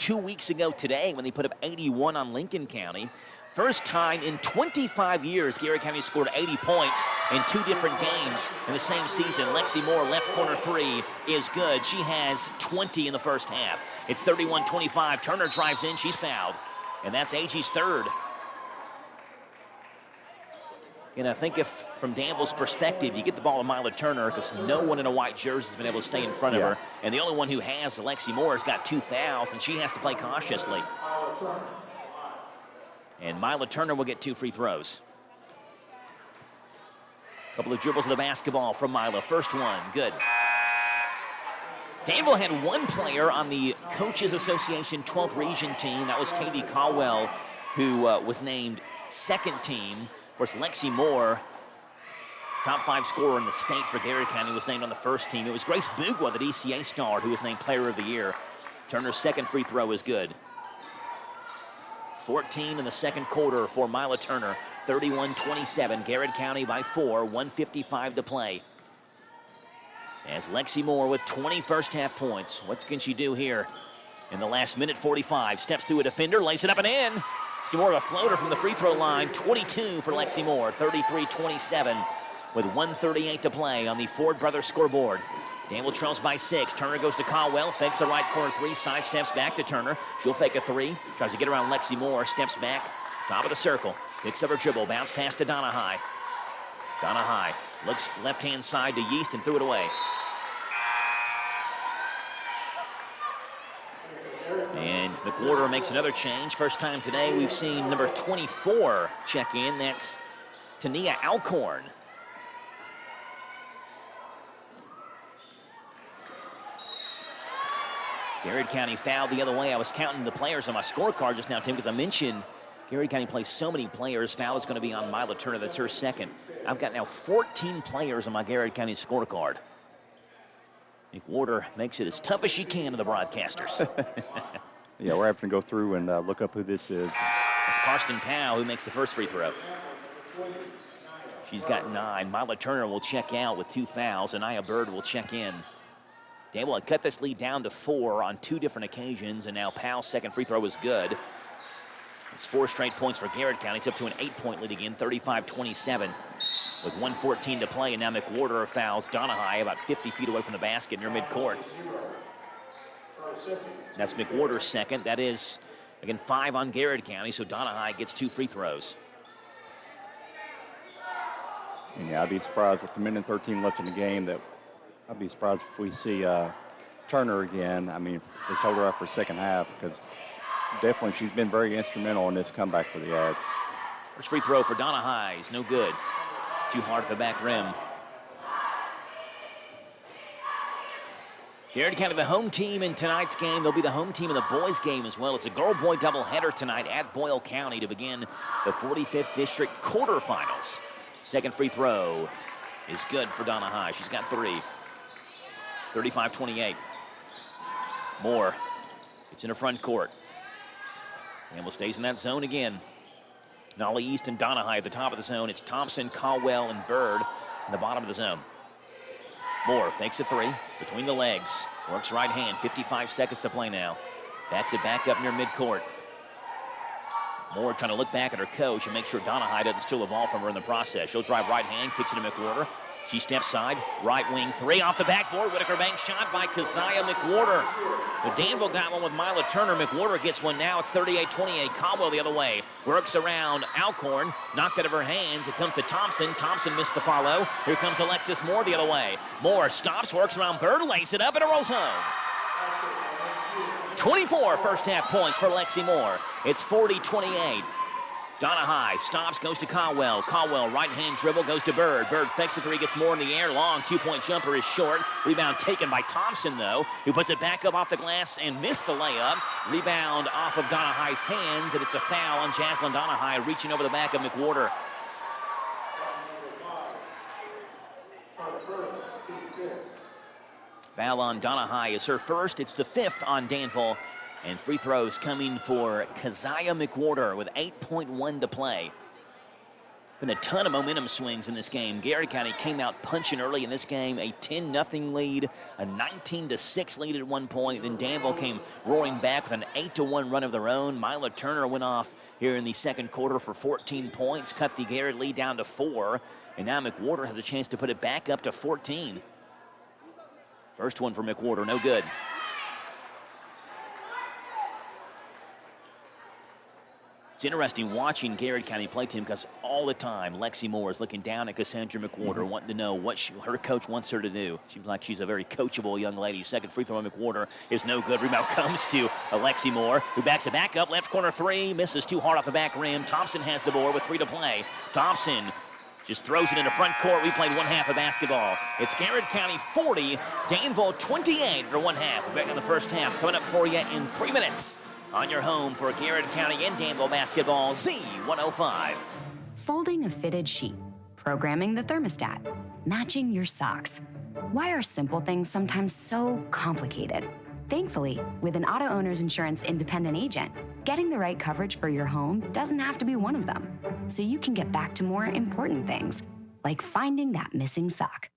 2 weeks ago today when they put up 81 on Lincoln County. First time in 25 years, Garrett County scored 80 points in 2 different games in the same season. Lexi Moore, left corner 3, is good. She has 20 in the first half. It's 31-25. Turner drives in. She's fouled. And that's Agie's third. And I think if, from Danville's perspective, you get the ball to Mila Turner because no one in a white jersey has been able to stay in front of her. And the only one who has, Lexi Moore, has got 2 fouls, and she has to play cautiously. And Mila Turner will get 2 free throws. Couple of dribbles of the basketball from Mila. First one, good. Danville had 1 player on the Coaches Association 12th Region team. That was Tavy Caldwell, who was named second team. Of course, Lexi Moore, top 5 scorer in the state for Garrett County, was named on the first team. It was Grace Bugwa, the DCA star, who was named Player of the Year. Turner's second free throw is good. 14 in the second quarter for Mila Turner. 31-27. Garrett County by 4. 1:55 to play. As Lexi Moore with 20 first half points. What can she do here in the last minute 45? Steps through a defender, lays it up and in. She's more of a floater from the free throw line. 22 for Lexi Moore. 33-27 with 1:38 to play on the Ford Brothers scoreboard. Danville trails by 6. Turner goes to Caldwell, fakes a right corner 3, side steps back to Turner. She'll fake a 3, tries to get around Lexi Moore, steps back, top of the circle, picks up her dribble, bounce pass to Donahue. Donahue looks left-hand side to Yeast and threw it away. And McWhorter makes another change. First time today we've seen number 24 check in. That's Tania Alcorn. Garrett County fouled the other way. I was counting the players on my scorecard just now, Tim, because I mentioned Garrett County plays so many players. Foul is going to be on Mila Turner. That's her second. I've got now 14 players on my Garrett County scorecard. McWhorter makes it as tough as she can to the broadcasters. Yeah, we're having to go through and look up who this is. It's Karsten Powell who makes the first free throw. She's got 9. Mila Turner will check out with 2 fouls. Anaya Bird will check in. Danville had cut this lead down to 4 on 2 different occasions, and now Powell's second free throw is good. It's 4 straight points for Garrett County. It's up to an 8-point lead again, 35-27 with 1:14 to play, and now McWhorter fouls Donahue about 50 feet away from the basket near midcourt. That's McWhorter's second. That is, again, 5 on Garrett County, so Donahue gets 2 free throws. And yeah, I'd be surprised with the minute 13 left in the game that I'd be surprised if we see Turner again. I mean, just hold her up for second half because definitely she's been very instrumental in this comeback for the Ads. First free throw for Donahue is no good. Too hard at the back rim. Garrett County, the home team in tonight's game. They'll be the home team in the boys' game as well. It's a girl-boy doubleheader tonight at Boyle County to begin the 45th District quarterfinals. Second free throw is good for Donahue. She's got 3. 35-28. Moore. It's in the front court. Campbell stays in that zone again. Nolly East and Donahue at the top of the zone. It's Thompson, Caldwell, and Bird in the bottom of the zone. Moore fakes a 3 between the legs. Works right hand. 55 seconds to play now. Backs it back up near midcourt. Moore trying to look back at her coach and make sure Donahue doesn't steal the ball from her in the process. She'll drive right hand, kicks it to McWhorter. She steps side, right wing 3 off the backboard. Whitaker Bank shot by Keziah McWhorter. But Danville got one with Mila Turner. McWhorter gets one now. It's 38-28. Caldwell the other way. Works around Alcorn. Knocked out of her hands. It comes to Thompson. Thompson missed the follow. Here comes Alexis Moore the other way. Moore stops, works around Bird, lays it up, and it rolls home. 24 first half points for Lexi Moore. It's 40-28. Donahue stops, goes to Caldwell. Caldwell, right-hand dribble, goes to Bird. Bird fakes a 3, gets more in the air. Long two-point jumper is short. Rebound taken by Thompson, though, who puts it back up off the glass and missed the layup. Rebound off of Donahue's hands, and it's a foul on Jaslyn Donahue, reaching over the back of McWhorter. Foul on Donahue is her first. It's the 5th on Danville. And free throws coming for Keziah McWhorter with 8.1 to play. Been a ton of momentum swings in this game. Garrett County came out punching early in this game, a 10-0 lead, a 19-6 lead at one point. Then Danville came roaring back with an 8-1 run of their own. Mila Turner went off here in the second quarter for 14 points, cut the Garrett lead down to 4. And now McWhorter has a chance to put it back up to 14. First one for McWhorter, no good. It's interesting watching Garrett County play, Tim, because all the time Lexi Moore is looking down at Cassandra McWhorter, wanting to know what her coach wants her to do. Seems like she's a very coachable young lady. Second free throw on McWhorter is no good. Rebound comes to Lexi Moore, who backs it back up. Left corner three, misses too hard off the back rim. Thompson has the board with 3 to play. Thompson just throws it into front court. We played one half of basketball. It's Garrett County 40, Danville 28 for one half. We're back in the first half, coming up for you in 3 minutes on your home for Garrett County and Danville basketball, Z105. Folding a fitted sheet, programming the thermostat, matching your socks. Why are simple things sometimes so complicated? Thankfully, with an Auto Owners Insurance independent agent, getting the right coverage for your home doesn't have to be one of them. So you can get back to more important things, like finding that missing sock.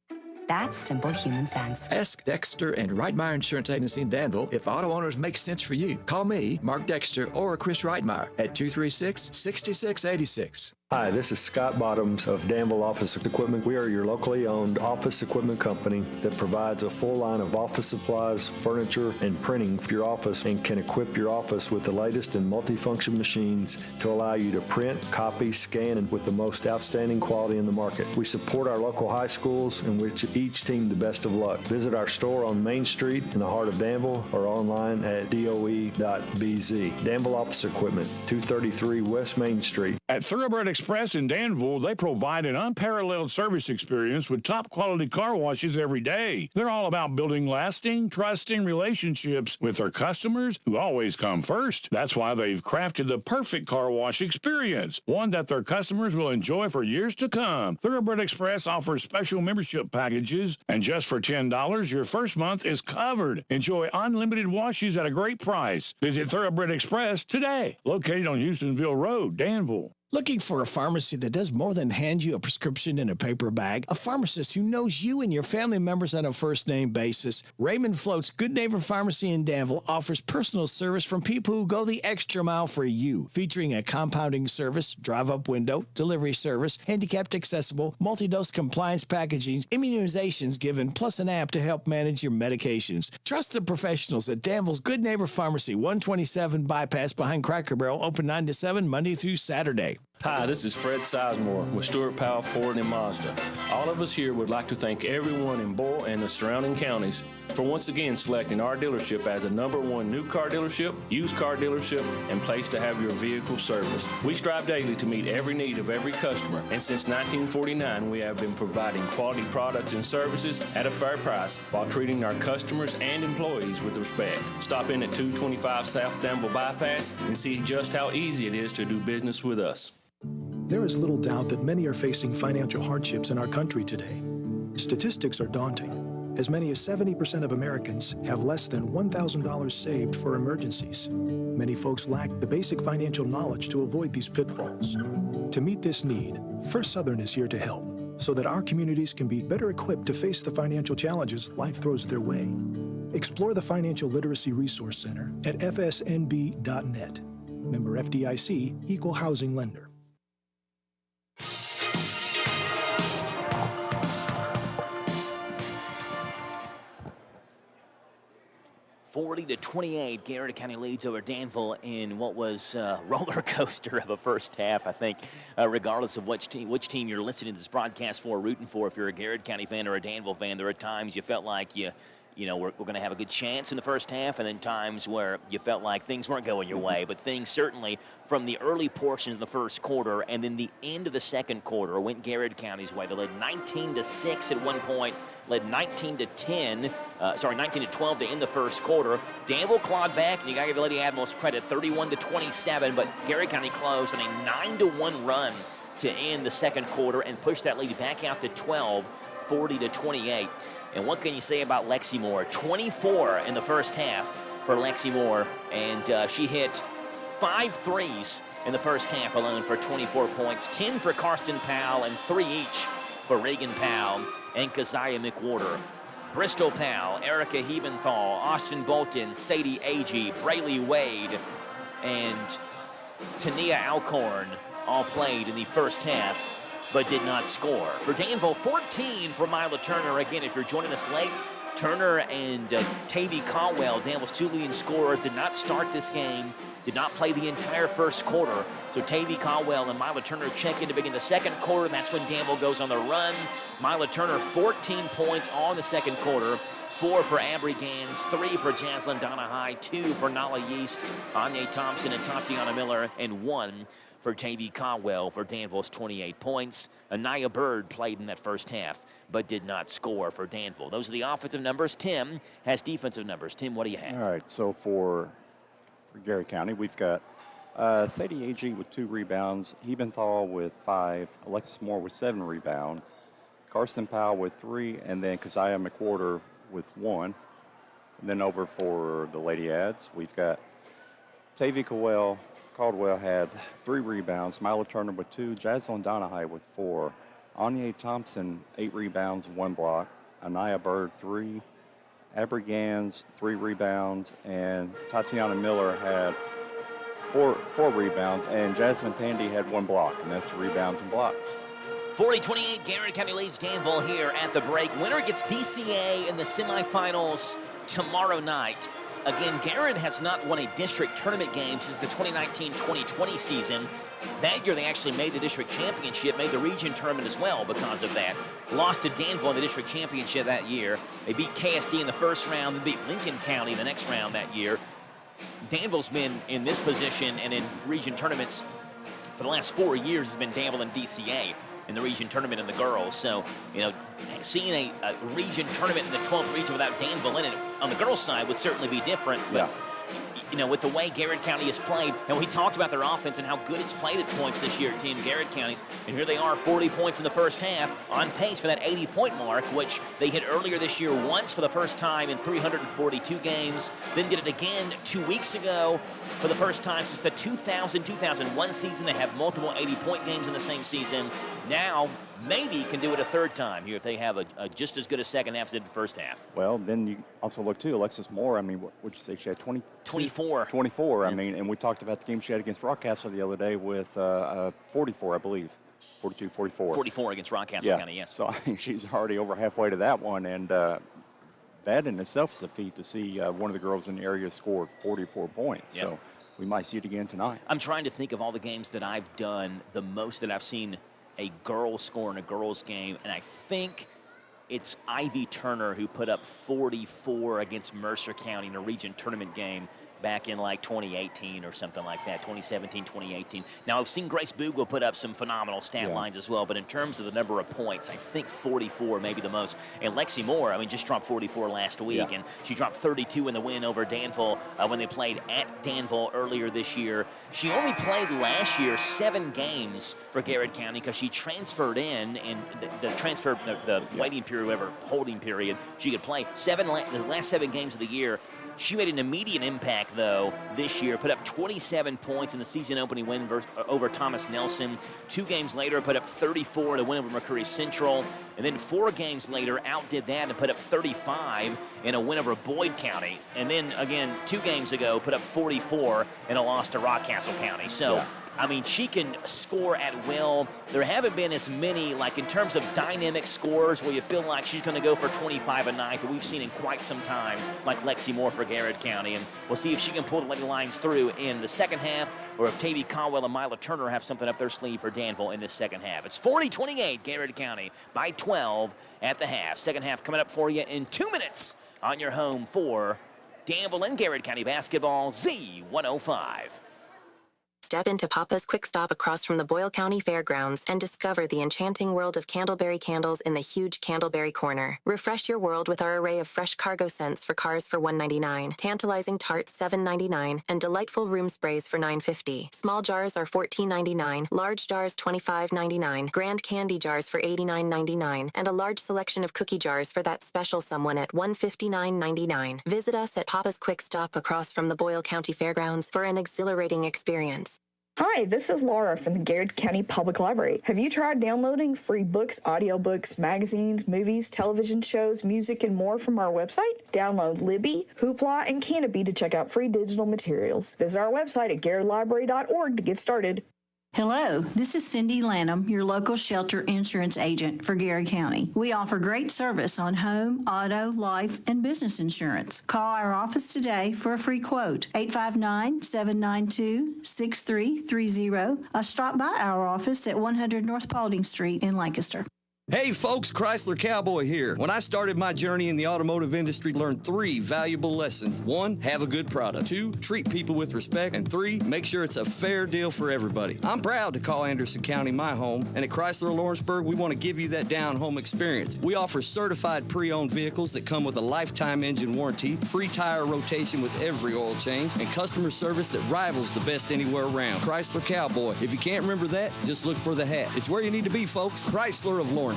That's simple human sense. Ask Dexter and Reitmeyer Insurance Agency in Danville if auto owners make sense for you. Call me, Mark Dexter, or Chris Reitmeyer at 236-6686. Hi, this is Scott Bottoms of Danville Office Equipment. We are your locally owned office equipment company that provides a full line of office supplies, furniture, and printing for your office and can equip your office with the latest in multifunction machines to allow you to print, copy, scan, and with the most outstanding quality in the market. We support our local high schools and wish each team the best of luck. Visit our store on Main Street in the heart of Danville or online at doe.bz. Danville Office Equipment, 233 West Main Street. At Thoroughbred Express in Danville, they provide an unparalleled service experience with top quality car washes every day. They're all about building lasting, trusting relationships with their customers who always come first. That's why they've crafted the perfect car wash experience, one that their customers will enjoy for years to come. Thoroughbred Express offers special membership packages, and just for $10, your first month is covered. Enjoy unlimited washes at a great price. Visit Thoroughbred Express today, located on Houstonville Road, Danville. Looking for a pharmacy that does more than hand you a prescription in a paper bag? A pharmacist who knows you and your family members on a first-name basis? Raymond Float's Good Neighbor Pharmacy in Danville offers personal service from people who go the extra mile for you, featuring a compounding service, drive-up window, delivery service, handicapped accessible, multi-dose compliance packaging, immunizations given, plus an app to help manage your medications. Trust the professionals at Danville's Good Neighbor Pharmacy, 127 Bypass behind Cracker Barrel, open 9 to 7, Monday through Saturday. Hi, this is Fred Sizemore with Stuart Powell Ford and Mazda. All of us here would like to thank everyone in Boyle and the surrounding counties for once again selecting our dealership as the #1 new car dealership, used car dealership, and place to have your vehicle serviced. We strive daily to meet every need of every customer, and since 1949 we have been providing quality products and services at a fair price while treating our customers and employees with respect. Stop in at 225 South Danville Bypass and see just how easy it is to do business with us. There is little doubt that many are facing financial hardships in our country today. Statistics are daunting. As many as 70% of Americans have less than $1,000 saved for emergencies. Many folks lack the basic financial knowledge to avoid these pitfalls. To meet this need, First Southern is here to help so that our communities can be better equipped to face the financial challenges life throws their way. Explore the Financial Literacy Resource Center at fsnb.net. Member FDIC, Equal Housing Lender. 40-28, Garrett County leads over Danville in what was a roller coaster of a first half, I think, regardless of which team you're listening to this broadcast for, rooting for. If you're a Garrett County fan or a Danville fan, there are times you felt like we're going to have a good chance in the first half, and then times where you felt like things weren't going your way. But things certainly from the early portion of the first quarter and then the end of the second quarter went Garrett County's way. They led 19-6 at one point, led 19-12 to end the first quarter. Danville clawed back, and you got to give the Lady Admirals credit, 31-27, but Garrett County closed on a 9-1 run to end the second quarter and push that lead back out to 12, 40-28. And what can you say about Lexi Moore? 24 in the first half for Lexi Moore, and she hit 5 threes in the first half alone for 24 points, 10 for Karsten Powell and 3 each for Reagan Powell and Keziah McWhorter. Bristol Powell, Erica Hebenthal, Austin Bolton, Sadie Agee, Braylee Wade, and Tania Alcorn all played in the first half but did not score. For Danville, 14 for Mila Turner. Again, if you're joining us late, Turner and Tavy Caldwell, Danville's 2 leading scorers, did not start this game, did not play the entire first quarter. So Tavy Caldwell and Mila Turner check in to begin the second quarter. That's when Danville goes on the run. Mila Turner, 14 points all in the second quarter. 4 for Abry Gans, 3 for Jaslyn Donahue, 2 for Nala Yeast, Anya Thompson, and Tatiana Miller, and 1 for Tavy Caldwell for Danville's 28 points. Anaya Bird played in that first half, but did not score for Danville. Those are the offensive numbers. Tim has defensive numbers. Tim, what do you have? All right, so for Gary County, we've got Sadie Agee with 2 rebounds, Hebenthal with 5, Alexis Moore with 7 rebounds, Karsten Powell with 3, and then Keziah McWhorter with 1. And then over for the Lady Ads, we've got Tavy Caldwell had 3 rebounds, Mila Turner with 2, Jaslyn Donahue with 4, Anya Thompson, 8 rebounds, 1 block, Anaya Bird, 3, Abry Gans, 3 rebounds, and Tatiana Miller had 4 rebounds, and Jasmine Tandy had 1 block, and that's the rebounds and blocks. 40-28, Garrett County leads Danville here at the break. Winner gets DCA in the semifinals tomorrow night. Again, Garrett has not won a district tournament game since the 2019-2020 season. That year, they actually made the district championship, made the region tournament as well because of that. Lost to Danville in the district championship that year. They beat KSD in the first round, then beat Lincoln County in the next round that year. Danville's been in this position and in region tournaments for the last 4 years. Has been Danville and DCA in the region tournament in the girls. So, you know, seeing a region tournament in the 12th region without Danville in it on the girls' side would certainly be different. But, you know, with the way Garrett County has played, and we talked about their offense and how good it's played at points this year, Team Garrett County's, and here they are, 40 points in the first half, on pace for that 80-point mark, which they hit earlier this year once for the first time in 342 games, then did it again 2 weeks ago for the first time since the 2000-2001 season. They have multiple 80-point games in the same season. Now, maybe can do it a third time here if they have a just as good a second half as they did the first half. Well, then you also look, too, Alexis Moore. I mean, what would you say? She had 24. 24. Yeah. I mean, and we talked about the game she had against Rockcastle the other day with 44, I believe. 42, 44. 44 against Rockcastle County, yes. So, I mean, she's already over halfway to that one. And that in itself is a feat to see one of the girls in the area score 44 points. Yep. So we might see it again tonight. I'm trying to think of all the games that I've done, the most that I've seen a girl score in a girls game, and I think it's Ivy Turner who put up 44 against Mercer County in a region tournament game back in like 2018 or something like that, 2017, 2018. Now, I've seen Grace Boogle put up some phenomenal stat lines as well, but in terms of the number of points, I think 44 maybe the most. And Lexi Moore, I mean, just dropped 44 last week, and she dropped 32 in the win over Danville when they played at Danville earlier this year. She only played last year 7 games for Garrett County because she transferred in, and the waiting period, whatever, holding period, she could play the last 7 games of the year. She made an immediate impact, though, this year. Put up 27 points in the season-opening win over Thomas Nelson. 2 games later, put up 34 to win over McCreary Central. And then 4 games later, outdid that and put up 35 in a win over Boyd County. And then, again, 2 games ago, put up 44 in a loss to Rockcastle County. So, I mean, she can score at will. There haven't been as many, like in terms of dynamic scores, where you feel like she's going to go for 25 a night that we've seen in quite some time, like Lexi Moore for Garrett County. And we'll see if she can pull the Lady Lions through in the second half, or if Tavy Caldwell and Mila Turner have something up their sleeve for Danville in this second half. It's 40-28, Garrett County by 12 at the half. Second half coming up for you in 2 minutes on your home for Danville and Garrett County basketball, Z105. Step into Papa's Quick Stop across from the Boyle County Fairgrounds and discover the enchanting world of Candleberry candles in the huge Candleberry Corner. Refresh your world with our array of fresh cargo scents for cars for $1.99, tantalizing tarts $7.99, and delightful room sprays for $9.50. Small jars are $14.99, large jars $25.99, grand candy jars for $89.99, and a large selection of cookie jars for that special someone at $159.99. Visit us at Papa's Quick Stop across from the Boyle County Fairgrounds for an exhilarating experience. Hi, this is Laura from the Garrett County Public Library. Have you tried downloading free books, audiobooks, magazines, movies, television shows, music, and more from our website? Download Libby, Hoopla, and Canopy to check out free digital materials. Visit our website at garrettlibrary.org to get started. Hello, this is Cindy Lanham, your local shelter insurance agent for Garrett County. We offer great service on home, auto, life, and business insurance. Call our office today for a free quote, 859-792-6330. Or stop by our office at 100 North Paulding Street in Lancaster. Hey folks, Chrysler Cowboy here. When I started my journey in the automotive industry, learned 3 valuable lessons. 1, have a good product. 2, treat people with respect. And 3, make sure it's a fair deal for everybody. I'm proud to call Anderson County my home, and at Chrysler Lawrenceburg, we want to give you that down-home experience. We offer certified pre-owned vehicles that come with a lifetime engine warranty, free tire rotation with every oil change, and customer service that rivals the best anywhere around. Chrysler Cowboy. If you can't remember that, just look for the hat. It's where you need to be, folks. Chrysler of Lawrenceburg.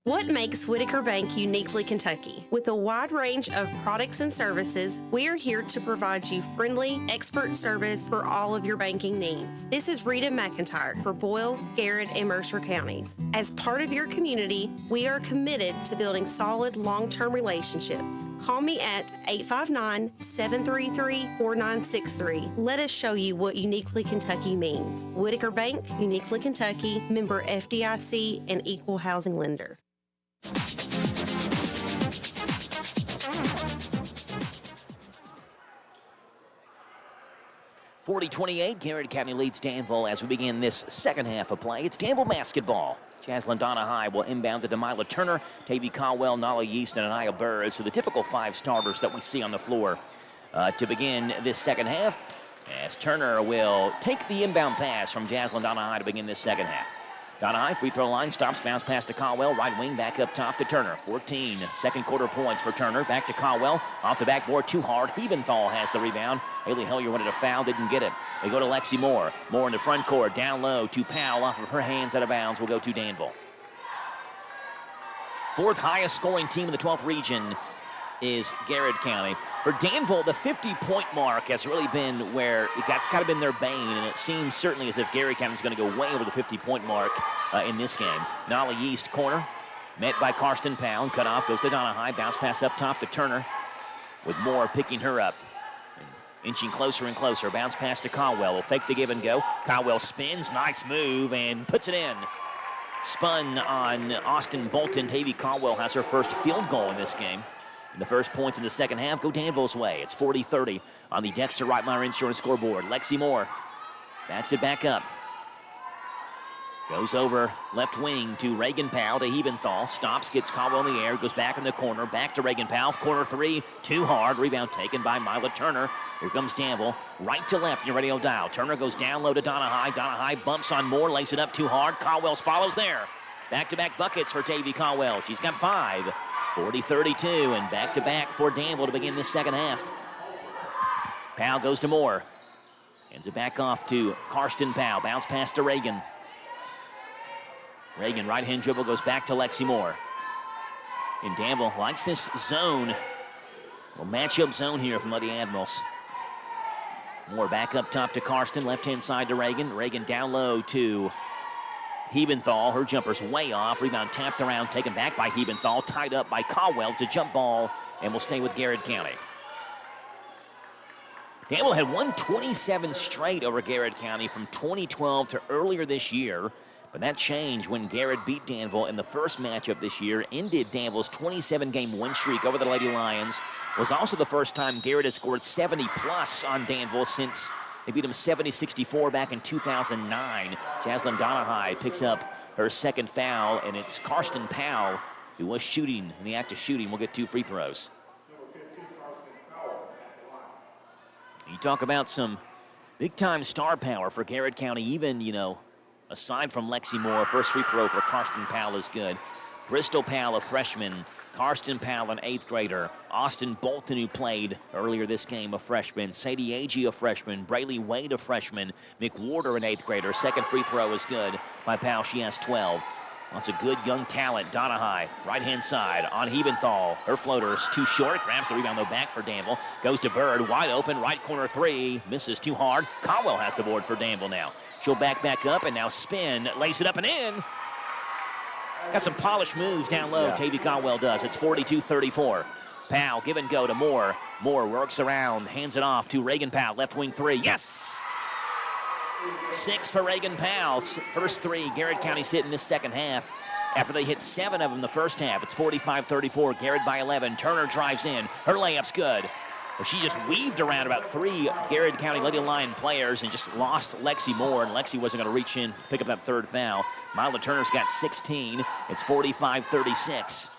What makes Whitaker Bank uniquely Kentucky? With a wide range of products and services, we are here to provide you friendly, expert service for all of your banking needs. This is Rita McIntyre for Boyle, Garrett, and Mercer counties. As part of your community, we are committed to building solid, long-term relationships. Call me at 859-733-4963. Let us show you what uniquely Kentucky means. Whitaker Bank, uniquely Kentucky, member FDIC, and equal housing lender. 40-28, Garrett County leads Danville as we begin this second half of play. It's Danville basketball. Jaslyn Donahue will inbound to Demila Turner, Tavy Caldwell, Nala Yeast, and Anaya Burrs. So the typical 5 starters that we see on the floor to begin this second half, as Turner will take the inbound pass from Jaslyn Donahue to begin this second half. Donahue, free throw line, stops, bounce pass to Caldwell, right wing, back up top to Turner. 14 second quarter points for Turner. Back to Caldwell, off the backboard, too hard. Hebenthal has the rebound. Haley Hillier wanted a foul, didn't get it. They go to Lexi Moore. Moore in the front court, down low to Powell, off of her hands, out of bounds, will go to Danville. 4th highest scoring team in the 12th region is Garrett County. For Danville, the 50-point mark has really been where that's kind of been their bane, and it seems certainly as if Garrett County is going to go way over the 50-point mark in this game. Nala Yeast corner, met by Karsten Powell, cut off, goes to Donahue, bounce pass up top to Turner, with Moore picking her up. Inching closer and closer, bounce pass to Caldwell, will fake the give and go. Caldwell spins, nice move, and puts it in. Spun on Austin Bolton. Tavy Caldwell has her first field goal in this game. And the first points in the second half go Danville's way. It's 40-30 on the Dexter Reitmeyer Insurance scoreboard. Lexi Moore backs it back up. Goes over left wing to Reagan Powell to Hebenthal. Stops, gets Caldwell in the air, goes back in the corner. Back to Reagan Powell. Corner 3, too hard. Rebound taken by Mila Turner. Here comes Danville. Right to left, your radio dial. Turner goes down low to Donahue. Donahue bumps on Moore, lays it up too hard. Caldwell follows there. Back-to-back buckets for Tavy Caldwell. She's got 5. 40-32, and back-to-back for Danville to begin this second half. Powell goes to Moore. Hands it back off to Karsten Powell. Bounce pass to Reagan. Reagan, right-hand dribble, goes back to Lexi Moore. And Danville likes this zone. Well, matchup zone here from Lady Admirals. Moore back up top to Karsten, left-hand side to Reagan. Reagan down low to Hebenthal. Her jumper's way off. Rebound tapped around, taken back by Hebenthal. Tied up by Caldwell. It's a jump ball, and will stay with Garrett County. Danville had won 27 straight over Garrett County from 2012 to earlier this year. But that changed when Garrett beat Danville in the first matchup this year, ended Danville's 27-game win streak over the Lady Lions. Was also the first time Garrett has scored 70-plus on Danville since they beat him 70-64 back in 2009. Jaslyn Donahue picks up her second foul, and it's Karsten Powell, who was shooting in the act of shooting, will get 2 free throws. You talk about some Big-time star power for Garrett County, even, aside from Lexi Moore. First free throw for Karsten Powell is good. Bristol Powell, a freshman. Karsten Powell, an 8th grader. Austin Bolton, who played earlier this game, a freshman. Sadie Agee, a freshman. Brayley Wade, a freshman. McWhorter, an 8th grader. Second free throw is good by Powell. She has 12. Lots of good young talent. Donahue, right-hand side on Hebenthal. Her floater is too short. Grabs the rebound, though, back for Danville. Goes to Bird, wide open, right corner three. Misses too hard. Caldwell has the board for Danville now. She'll back up and now spin. Lace it up and in. Got some polished moves down low. Tavy Caldwell does. It's 42-34. Powell, give and go to Moore. Moore works around, hands it off to Reagan Powell. Left wing three. Yes! 6 for Reagan Powell. First three Garrett County's hit in this second half after they hit 7 of them the first half. It's 45-34. Garrett by 11. Turner drives in. Her layup's good. But she just weaved around about 3 Garrett County Lady Lion players and just lost Lexi Moore, and Lexi wasn't going to reach in, pick up that third foul. Mila Turner's got 16. It's 45-36.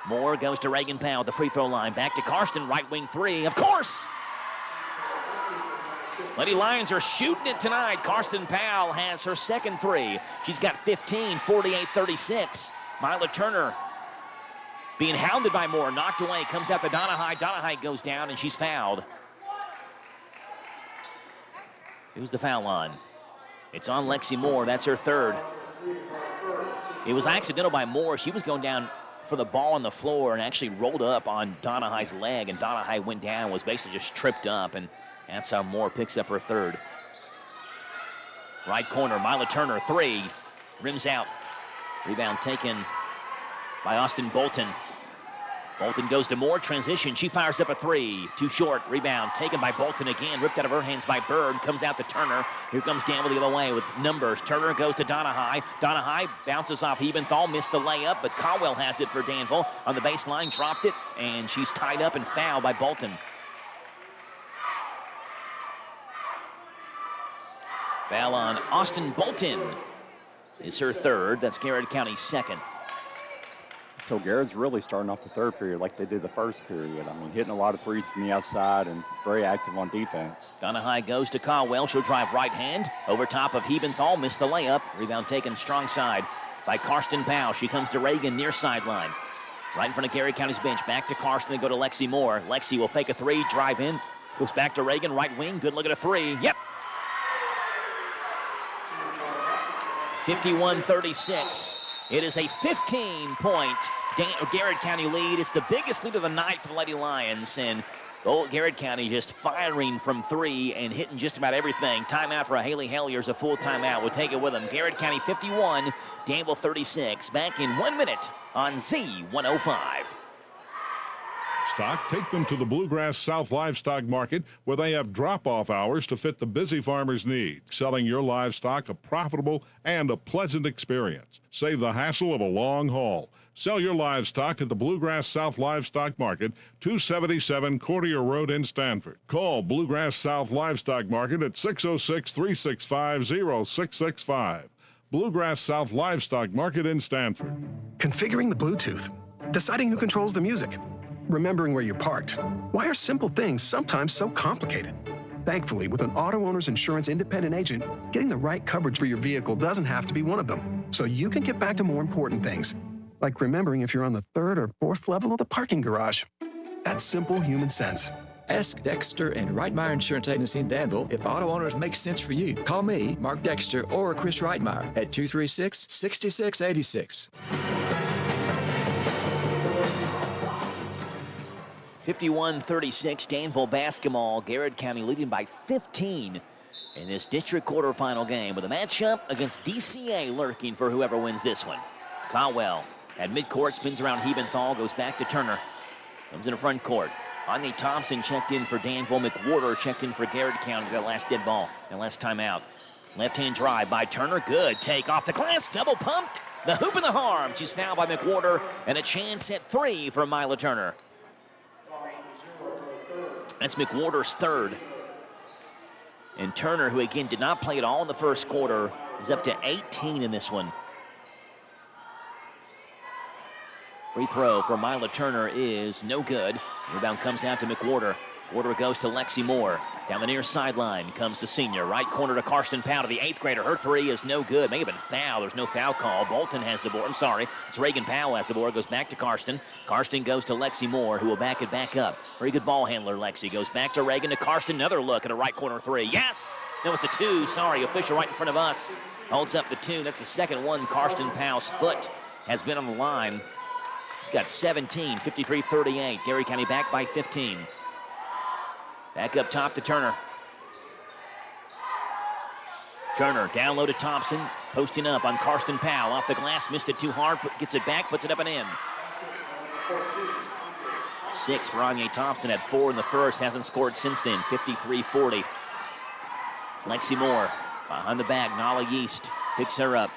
Moore goes to Reagan Powell at the free throw line. Back to Karsten, right wing three. Of course! Lady Lions are shooting it tonight. Karsten Powell has her second three. She's got 15, 48-36. Mila Turner being hounded by Moore, knocked away, comes out to Donahue. Donahue goes down, and she's fouled. Who's the foul on? It's on Lexi Moore. That's her third. It was accidental by Moore. She was going down for the ball on the floor and actually rolled up on Donahue's leg, and Donahue went down, was basically just tripped up, and that's how Moore picks up her third. Right corner, Mila Turner, three. Rims out. Rebound taken by Austin Bolton. Bolton goes to Moore, transition. She fires up a three. Too short. Rebound taken by Bolton again. Ripped out of her hands by Bird. Comes out to Turner. Here comes Danville the other way with numbers. Turner goes to Donahue. Donahue bounces off Hebenthal. Missed the layup, but Caldwell has it for Danville. On the baseline, dropped it, and she's tied up and fouled by Bolton. Foul on Austin Bolton is her third. That's Garrett County's second. So Garrett's really starting off the third period like they did the first period. I mean, hitting a lot of threes from the outside and very active on defense. Donahue goes to Caldwell. She'll drive right hand. Over top of Hebenthal. Missed the layup. Rebound taken strong side by Karsten Powell. She comes to Reagan near sideline. Right in front of Garrett County's bench. Back to Karsten. They go to Lexi Moore. Lexi will fake a three. Drive in. Goes back to Reagan. Right wing. Good look at a three. Yep. 51-36. It is a 15-point Garrett County lead. It's the biggest lead of the night for the Lady Lions, and Garrett County just firing from three and hitting just about everything. Timeout for Haley Hellier's a full timeout. We'll take it with them. Garrett County 51, Danville 36. Back in 1 minute on Z105. Take them to the Bluegrass South Livestock Market, where they have drop-off hours to fit the busy farmer's need, selling your livestock a profitable and a pleasant experience. Save the hassle of a long haul. Sell your livestock at the Bluegrass South Livestock Market, 277 Courtier Road in Stanford. Call Bluegrass South Livestock Market at 606-365-0665. Bluegrass South Livestock Market in Stanford. Configuring the Bluetooth, deciding who controls the music, remembering where you parked. Why are simple things sometimes so complicated? Thankfully, with an auto owner's insurance independent agent, getting the right coverage for your vehicle doesn't have to be one of them, so you can get back to more important things, like remembering if you're on the 3rd or 4th level of the parking garage. That's simple human sense. Ask Dexter and Reitmeyer Insurance Agency in Danville if auto owners make sense for you. Call me, Mark Dexter, or Chris Reitmeyer at 236-6686. 51-36, Danville basketball. Garrett County leading by 15 in this district quarterfinal game with a matchup against DCA lurking for whoever wins this one. Caldwell at midcourt, spins around Hebenthal, goes back to Turner. Comes in the front court. Anya Thompson checked in for Danville. McWhorter checked in for Garrett County. That last dead ball and last timeout. Left-hand drive by Turner. Good take off the glass. Double pumped. The hoop and the harm. She's fouled by McWhorter, and a chance at three for Mila Turner. That's McWhorter's third. And Turner, who again did not play at all in the first quarter, is up to 18 in this one. Free throw for Mila Turner is no good. Rebound comes out to McWhorter. Quarter goes to Lexi Moore. Down the near sideline comes the senior. Right corner to Karsten Powell, to the 8th grader. Her three is no good. May have been foul. There's no foul call. Bolton has the board. I'm sorry. It's Reagan Powell has the board. Goes back to Karsten. Karsten goes to Lexi Moore, who will back it back up. Very good ball handler, Lexi. Goes back to Reagan to Karsten. Another look at a right corner three. Yes! No, it's a 2. Sorry, official right in front of us. Holds up the 2. That's the second one. Karsten Powell's foot has been on the line. He's got 17, 53-38. Gary County back by 15. Back up top to Turner. Turner down low to Thompson, posting up on Karsten Powell. Off the glass, missed it too hard, gets it back, puts it up and in. 6 for Anya Thompson, had 4 in the first, hasn't scored since then, 53-40. Lexi Moore behind the back, Nala Yeast picks her up.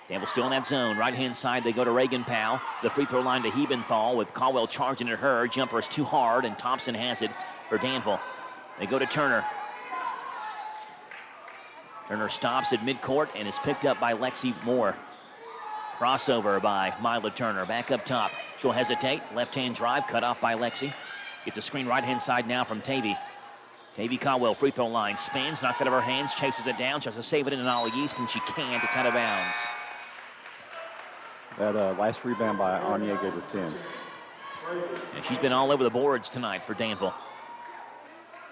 Danville still in that zone. Right-hand side, they go to Reagan Powell. The free throw line to Hebenthal with Caldwell charging at her. Jumper is too hard, and Thompson has it for Danville. They go to Turner. Turner stops at midcourt and is picked up by Lexi Moore. Crossover by Mila Turner. Back up top. She'll hesitate. Left-hand drive cut off by Lexi. Gets a screen right-hand side now from Tavy. Tavy Caldwell, free throw line. Spins, knocked out of her hands, chases it down. Tries to save it in Ollie East, and she can't. It's out of bounds. That last rebound by Anya gave her 10. And she's been all over the boards tonight for Danville.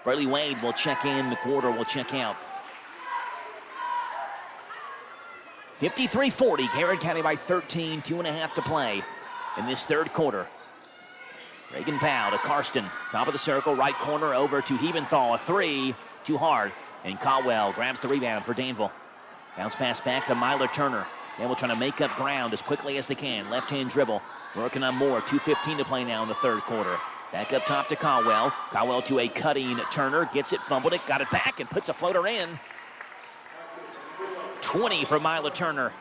Braylee Wade will check in. McWhorter will check out. 53-40, Garrett County by 13, 2.5 to play in this third quarter. Reagan Powell to Karsten, top of the circle, right corner over to Hebenthal, a 3, too hard. And Caldwell grabs the rebound for Danville. Bounce pass back to Myler Turner. Danville trying to make up ground as quickly as they can. Left-hand dribble, working on Moore, 2:15 to play now in the third quarter. Back up top to Caldwell. Caldwell to a cutting Turner, gets it, fumbled it, got it back, and puts a floater in. 20 for Mila Turner.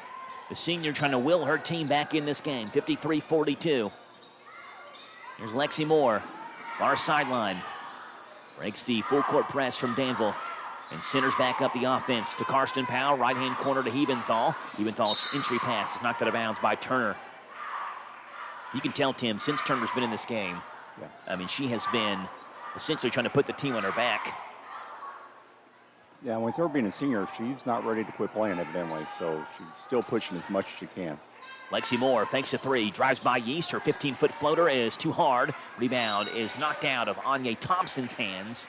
The senior trying to will her team back in this game, 53-42. Here's Lexi Moore, far sideline. Breaks the full court press from Danville and centers back up the offense to Karsten Powell, right-hand corner to Hebenthal. Hebenthal's entry pass is knocked out of bounds by Turner. You can tell, Tim, since Turner's been in this game, I mean, she has been essentially trying to put the team on her back. Yeah, with her being a senior, she's not ready to quit playing evidently, so she's still pushing as much as she can. Lexi Moore fakes a 3, drives by Yeast. Her 15-foot floater is too hard. Rebound is knocked out of Anya Thompson's hands.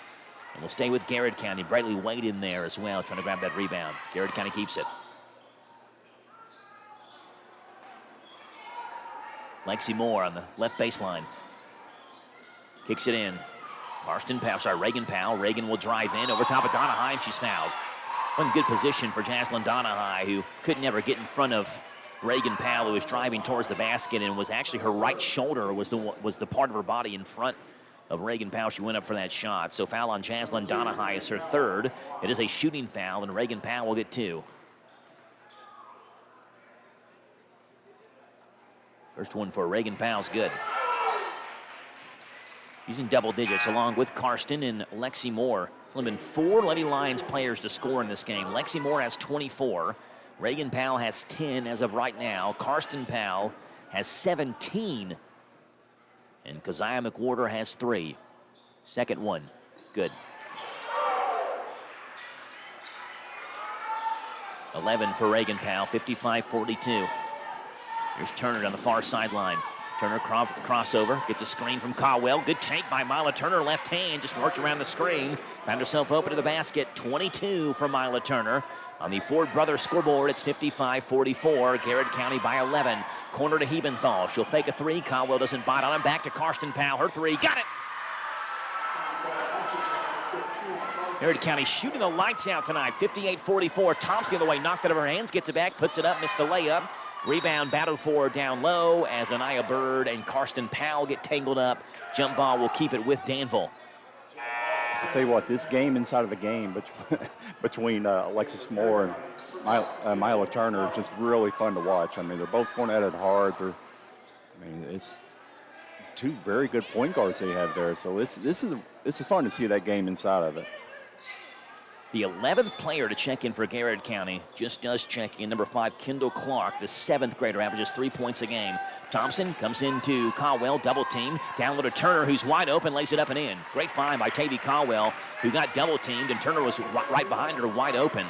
And will stay with Garrett County. Braylee Wade in there as well, trying to grab that rebound. Garrett County keeps it. Lexi Moore on the left baseline. Kicks it in. Reagan Powell. Reagan will drive in over top of Donahue, and she's fouled. One good position for Jaslyn Donahue, who could never get in front of Reagan Powell, who was driving towards the basket, and was actually her right shoulder was the part of her body in front of Reagan Powell. She went up for that shot. So foul on Jaslyn Donahue is her third. It is a shooting foul, and Reagan Powell will get 2. First one for Reagan Powell's good. He's in double digits along with Karsten and Lexi Moore. There's only been 4 Lady Lions players to score in this game. Lexi Moore has 24. Reagan Powell has 10 as of right now. Karsten Powell has 17. And Keziah McWhorter has 3. Second one, good. 11 for Reagan Powell, 55-42. Here's Turner on the far sideline. Turner crossover, gets a screen from Caldwell. Good take by Mila Turner, left hand, just worked around the screen. Found herself open to the basket, 22 for Mila Turner. On the Ford Brothers scoreboard, it's 55-44. Garrett County by 11. Corner to Hebenthal. She'll fake a 3. Caldwell doesn't bite on him. Back to Karsten Powell. Her 3. Got it! Garrett County shooting the lights out tonight. 58-44. Thompson the other way, knocked it out of her hands. Gets it back, puts it up, missed the layup. Rebound battled for down low as Anaya Bird and Karsten Powell get tangled up. Jump ball will keep it with Danville. I'll tell you what, this game inside of the game between Alexis Moore and Mila Turner is just really fun to watch. I mean, they're both going at it hard. It's 2 very good point guards they have there. So this is fun to see that game inside of it. The 11th player to check in for Garrett County just does check in. Number 5, Kendall Clark, the 7th grader, averages 3 points a game. Thompson comes into Caldwell, double team. Down low to Turner, who's wide open, lays it up and in. Great find by Tavy Caldwell, who got double teamed, and Turner was right behind her, wide open.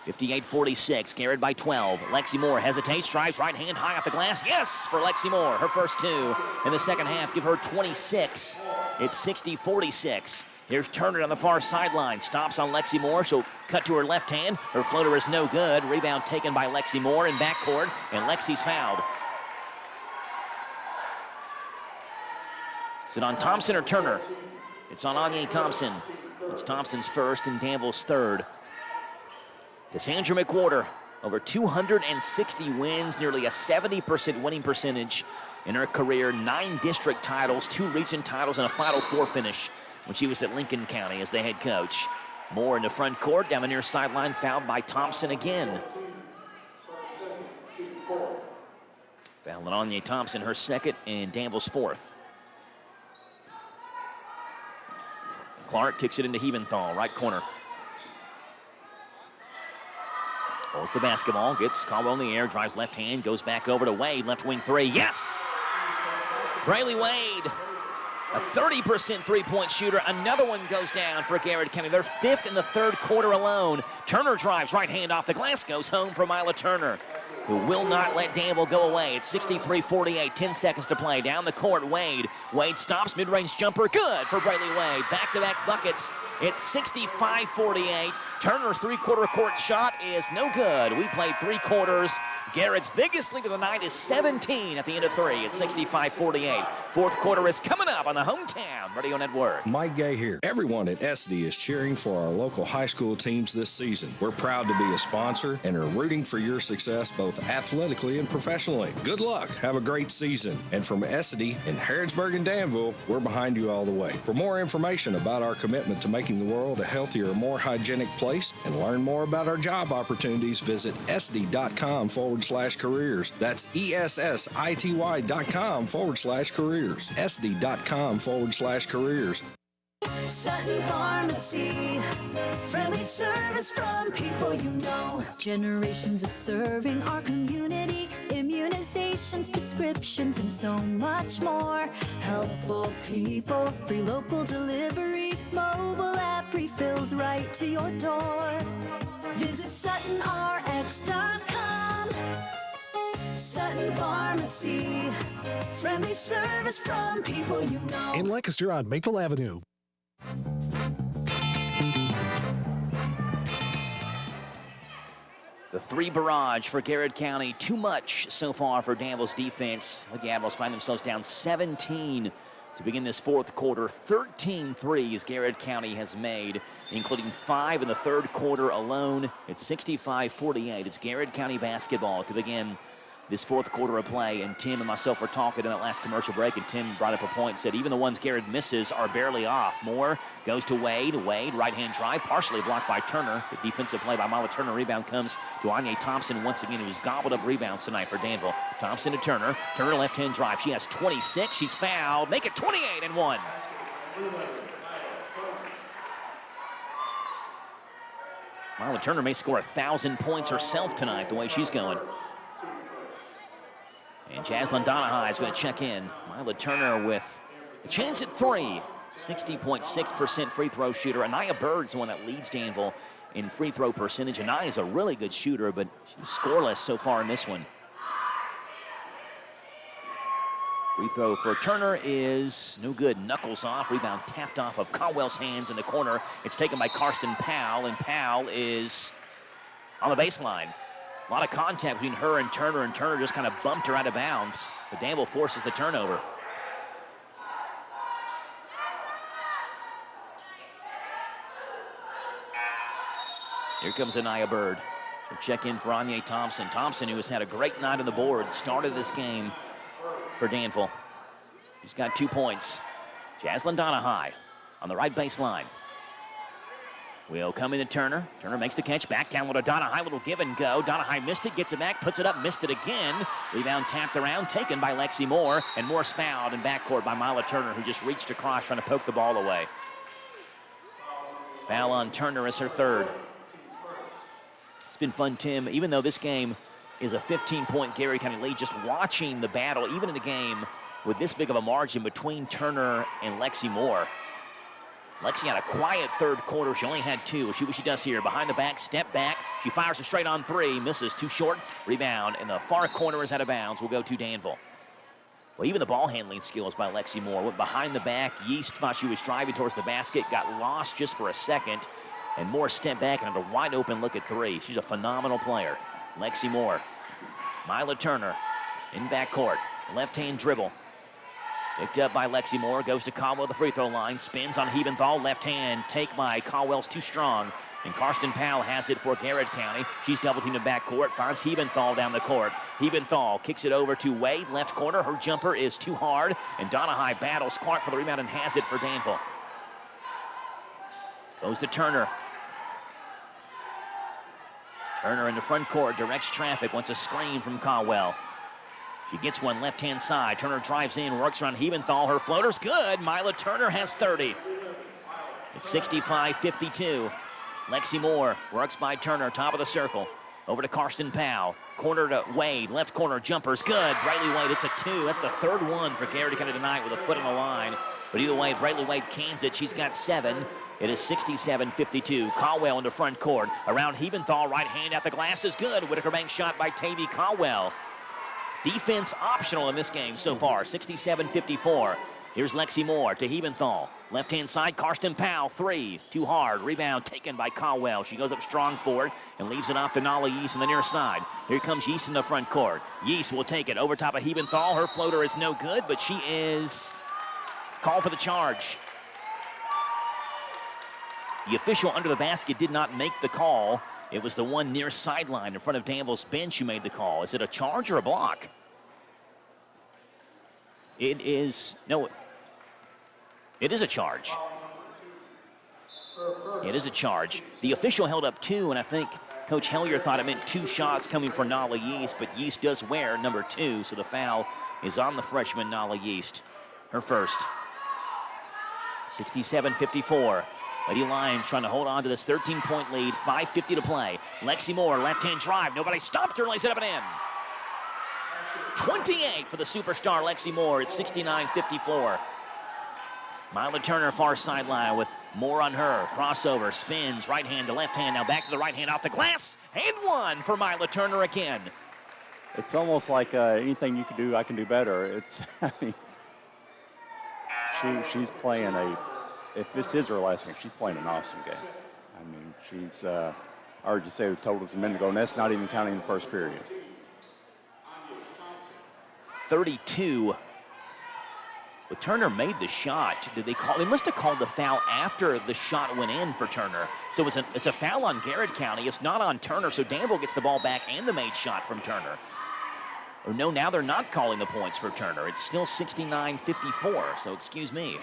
58-46, Garrett by 12. Lexi Moore hesitates, drives right hand high off the glass. Yes, for Lexi Moore, her first 2 in the second half, give her 26. It's 60-46. Here's Turner on the far sideline. Stops on Lexi Moore. She'll cut to her left hand. Her floater is no good. Rebound taken by Lexi Moore in backcourt, and Lexi's fouled. Is it on Thompson or Turner? It's on Anya Thompson. It's Thompson's first and Danville's third. Cassandra McWhorter, over 260 wins, nearly a 70% winning percentage in her career. 9 district titles, 2 region titles, and a Final Four finish when she was at Lincoln County as the head coach. Moore in the front court, down the near sideline, fouled by Thompson again. Fouled on Anya Thompson, her second, and Danville's fourth. Clark kicks it into Hebenthal, right corner. Holds the basketball, gets Caldwell in the air, drives left hand, goes back over to Wade, left wing 3, yes! Brayley Wade, a 30% three-point shooter. Another one goes down for Garrett County. They're 5th in the third quarter alone. Turner drives right hand off the glass, goes home for Mila Turner, who will not let Danville go away. It's 63-48, 10 seconds to play. Down the court, Wade. Wade stops, mid-range jumper, good for Brayley Wade. Back-to-back buckets. It's 65-48. Turner's three-quarter court shot is no good. We played 3 quarters. Garrett's biggest lead of the night is 17 at the end of 3. It's 65-48. Fourth quarter is coming up on the Hometown Radio Network. Mike Gay here. Everyone at SD is cheering for our local high school teams this season. We're proud to be a sponsor and are rooting for your success both athletically and professionally. Good luck. Have a great season. And from SD in Harrodsburg and Danville, we're behind you all the way. For more information about our commitment to making the world a healthier, more hygienic place and learn more about our job opportunities, visit sd.com/careers. That's ESSITY.com/careers. sd.com/careers. Sutton Pharmacy, friendly service from people you know. Generations of serving our community, immunizations, prescriptions, and so much more. Helpful people, free local delivery, mobile app refills right to your door. Visit SuttonRx.com. Sutton Pharmacy, friendly service from people you know. In Lancaster on Maple Avenue. The 3 barrage for Garrett County, too much so far for Danville's defense. The Admirals find themselves down 17 to begin this fourth quarter. 13 threes Garrett County has made, including 5 in the third quarter alone. It's 65-48. It's Garrett County basketball to begin this fourth quarter of play, and Tim and myself were talking in that last commercial break, and Tim brought up a point, said even the ones Garrett misses are barely off. Moore goes to Wade. Wade, right-hand drive, partially blocked by Turner. The defensive play by Mila Turner. Rebound comes to Anya Thompson once again, who's gobbled up rebounds tonight for Danville. Thompson to Turner. Turner left-hand drive. She has 26. She's fouled. Make it 28 and 1. Mila Turner may score 1,000 points herself tonight, the way she's going. And Jaslyn Donahue is going to check in. Mila Turner with a chance at 3. 60.6% free throw shooter. Anaya Bird's the one that leads Danville in free throw percentage. Anaya's a really good shooter, but she's scoreless so far in this one. Free throw for Turner is no good. Knuckles off. Rebound tapped off of Caldwell's hands in the corner. It's taken by Karsten Powell, and Powell is on the baseline. A lot of contact between her and Turner just kind of bumped her out of bounds. But Danville forces the turnover. Here comes Anaya Bird. She'll check in for Anya Thompson. Thompson, who has had a great night on the board, started this game for Danville. She's got 2 points. Jaslyn Donahue on the right baseline. Will come into Turner. Turner makes the catch. Back down with a Donahue. Little give and go. Donahue missed it. Gets it back. Puts it up. Missed it again. Rebound tapped around. Taken by Lexi Moore. And Moore's fouled in backcourt by Mila Turner, who just reached across trying to poke the ball away. Foul on Turner is her third. It's been fun, Tim. Even though this game is a 15-point Gary County lead, just watching the battle, even in a game with this big of a margin between Turner and Lexi Moore. Lexi had a quiet third quarter. She only had two. We'll see what she does here. Behind the back, step back. She fires a straight on three. Misses, too short. Rebound, and the far corner is out of bounds. Will go to Danville. Well, even the ball handling skills by Lexi Moore. Went behind the back. Yeast thought she was driving towards the basket. Got lost just for a second. And Moore stepped back and had a wide open look at three. She's a phenomenal player. Lexi Moore. Mila Turner in backcourt. Left-hand dribble. Picked up by Lexi Moore. Goes to Caldwell at the free throw line. Spins on Hebenthal. Left hand take by Caldwell's too strong. And Karsten Powell has it for Garrett County. She's double teamed in backcourt. Finds Hebenthal down the court. Hebenthal kicks it over to Wade. Left corner. Her jumper is too hard. And Donahue battles Clark for the rebound and has it for Danville. Goes to Turner. Turner in the front court. Directs traffic. Wants a screen from Caldwell. She gets one left-hand side. Turner drives in, works around Hebenthal. Her floater's good. Mila Turner has 30. It's 65-52. Lexi Moore works by Turner, top of the circle. Over to Karsten Powell. Corner to Wade. Left corner jumper's good. Brightly Wade, it's a two. That's the third one for Garrett County tonight with a foot on the line. But either way, Brightly Wade cans it. She's got 7. It is 67-52. Caldwell in the front court. Around Hebenthal, right hand out the glass is good. Whitaker Bank shot by Tavy Caldwell. Defense optional in this game so far, 67-54. Here's Lexi Moore to Hebenthal. Left-hand side, Karsten Powell, three. Too hard. Rebound taken by Caldwell. She goes up strong for it and leaves it off to Nala Yeast on the near side. Here comes Yeast in the front court. Yeast will take it over top of Hebenthal. Her floater is no good, but she is called for the charge. The official under the basket did not make the call. It was the one near sideline in front of Danville's bench who made the call. Is it a charge or a block? It is, no, it is a charge. It is a charge. The official held up 2, and I think Coach Hellier thought it meant 2 shots coming for Nala Yeast, but Yeast does wear number 2, so the foul is on the freshman Nala Yeast. Her first. 67-54. Lady Lions trying to hold on to this 13-point lead, 5:50 to play. Lexi Moore, left-hand drive. Nobody stopped her, lays it up and in. 28 for the superstar Lexi Moore. It's 69-54. Mila Turner, far sideline with Moore on her. Crossover, spins, right hand to left hand. Now back to the right hand off the glass. And one for Mila Turner again. It's almost like anything you can do, I can do better. It's, I mean, she's playing if this is her last game, she's playing an awesome game. I mean, she's, I heard you say the totals a minute ago, and that's not even counting the first period. 32. But Turner made the shot. Did they call? They must have called the foul after the shot went in for Turner. So it's a foul on Garrett County. It's not on Turner, so Danville gets the ball back and the made shot from Turner. Or no, now they're not calling the points for Turner. It's still 69-54, so excuse me.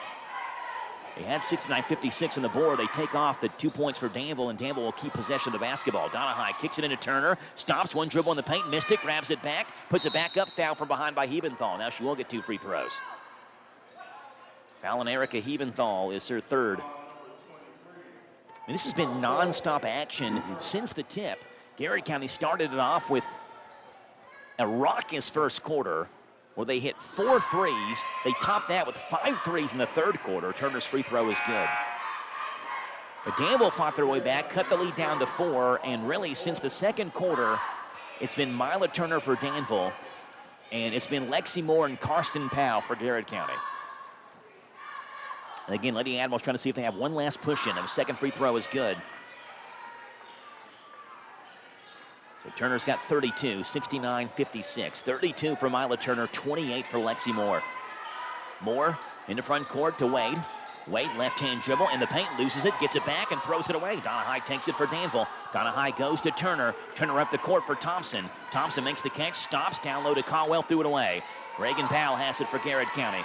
They had 69-56 on the board. They take off the 2 points for Danville, and Danville will keep possession of the basketball. Donahue kicks it into Turner, stops one dribble in the paint, missed it, grabs it back, puts it back up, foul from behind by Hebenthal. Now she will get 2 free throws. Foul on Erica Hebenthal is her third. And this has been nonstop action since the tip. Garrett County started it off with a raucous first quarter where they hit 4 threes. They topped that with 5 threes in the third quarter. Turner's free throw is good. But Danville fought their way back, cut the lead down to 4, and really since the second quarter, it's been Mila Turner for Danville, and it's been Lexi Moore and Karsten Powell for Garrett County. And again, Lady Admirals trying to see if they have one last push in them. Second free throw is good. So Turner's got 32, 69-56. 32 for Mila Turner, 28 for Lexi Moore. Moore in the front court to Wade. Wade left-hand dribble in the paint, loses it, gets it back, and throws it away. Donahue takes it for Danville. Donahue goes to Turner. Turner up the court for Thompson. Thompson makes the catch, stops, down low to Caldwell, threw it away. Reagan Powell has it for Garrett County.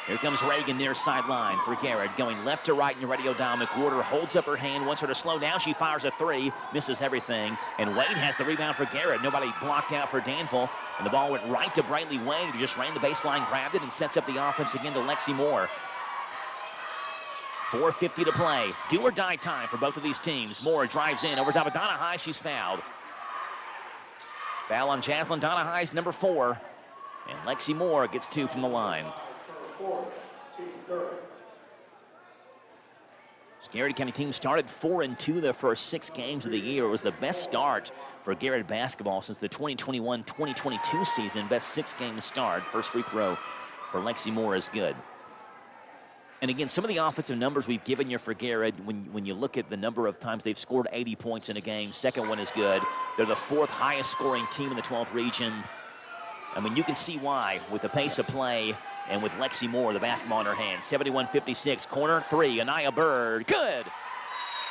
Here comes Reagan near sideline for Garrett, going left to right in your Radio Dominic. Warder holds up her hand, wants her to slow down. She fires a 3, misses everything. And Wade has the rebound for Garrett. Nobody blocked out for Danville. And the ball went right to Brightly Wade, who just ran the baseline, grabbed it, and sets up the offense again to Lexi Moore. 4:50 to play. Do or die time for both of these teams. Moore drives in over top of Donahue. She's fouled. Foul on Jaslyn Donahue's number 4. And Lexi Moore gets 2 from the line. Garrett County team started 4-2 their first 6 games of the year. It was the best start for Garrett basketball since the 2021-2022 season. Best 6-game start. First free throw for Lexi Moore is good. And again, some of the offensive numbers we've given you for Garrett, when you look at the number of times they've scored 80 points in a game, second one is good. They're the 4th highest scoring team in the 12th region. I mean, you can see why with the pace of play and with Lexi Moore, the basketball in her hand. 71-56, corner 3, Anaya Bird, good.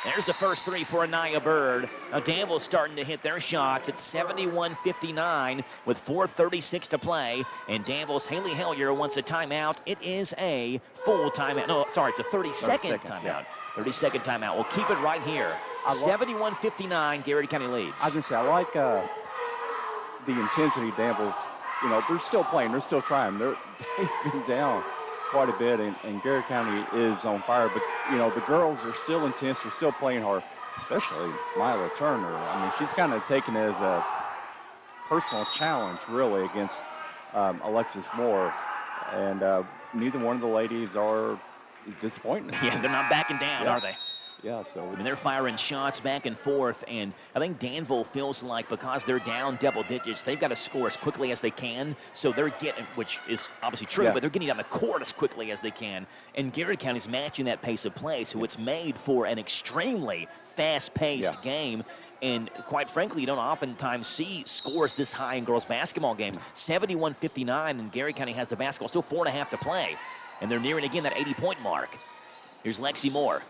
There's the first 3 for Anaya Bird. Now Danville's starting to hit their shots at 71-59 with 4:36 to play. And Danville's Haley Hellier wants a timeout. It is a full timeout. No, sorry, it's a 30-second timeout. Yeah. 30-second timeout. We'll keep it right here. 71-59, Garrett County leads. I was going to say, I like the intensity Danville's, they're still playing. They're still trying. They've been down quite a bit, and Garrett County is on fire. But, the girls are still intense. They're still playing hard, especially Mila Turner. I mean, she's kind of taken it as a personal challenge, really, against Alexis Moore. And neither one of the ladies are disappointing. Yeah, they're not backing down, are they? Yeah, so and they're firing shots back and forth, and I think Danville feels like because they're down double digits, they've got to score as quickly as they can. So they're getting, which is obviously true, but they're getting down the court as quickly as they can. And Garrett County's matching that pace of play, so it's made for an extremely fast-paced game. And quite frankly, you don't oftentimes see scores this high in girls basketball games. 71-59, and Garrett County has the basketball, still 4.5 to play. And they're nearing again that 80-point mark. Here's Lexi Moore.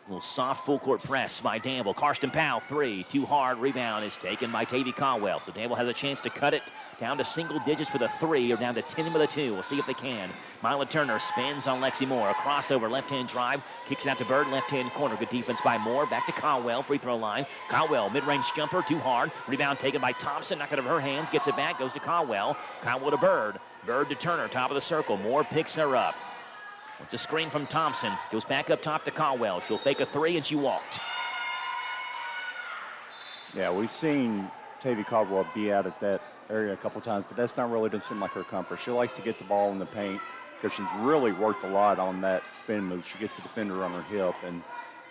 A little soft full court press by Danville. Karsten Powell, 3, too hard. Rebound is taken by Tavy Caldwell. So Danville has a chance to cut it down to single digits with a 3 or down to 10 with a 2. We'll see if they can. Mila Turner spins on Lexi Moore. A crossover, left-hand drive. Kicks it out to Bird, left-hand corner. Good defense by Moore. Back to Caldwell, free throw line. Caldwell, mid-range jumper, too hard. Rebound taken by Thompson. Knocked out of her hands. Gets it back, goes to Caldwell. Caldwell to Bird. Bird to Turner, top of the circle. Moore picks her up. It's a screen from Thompson. Goes back up top to Caldwell. She'll fake a 3, and she walked. Yeah, we've seen Tavy Caldwell be out at that area a couple times, but that's not really doesn't seem like her comfort. She likes to get the ball in the paint because she's really worked a lot on that spin move. She gets the defender on her hip, and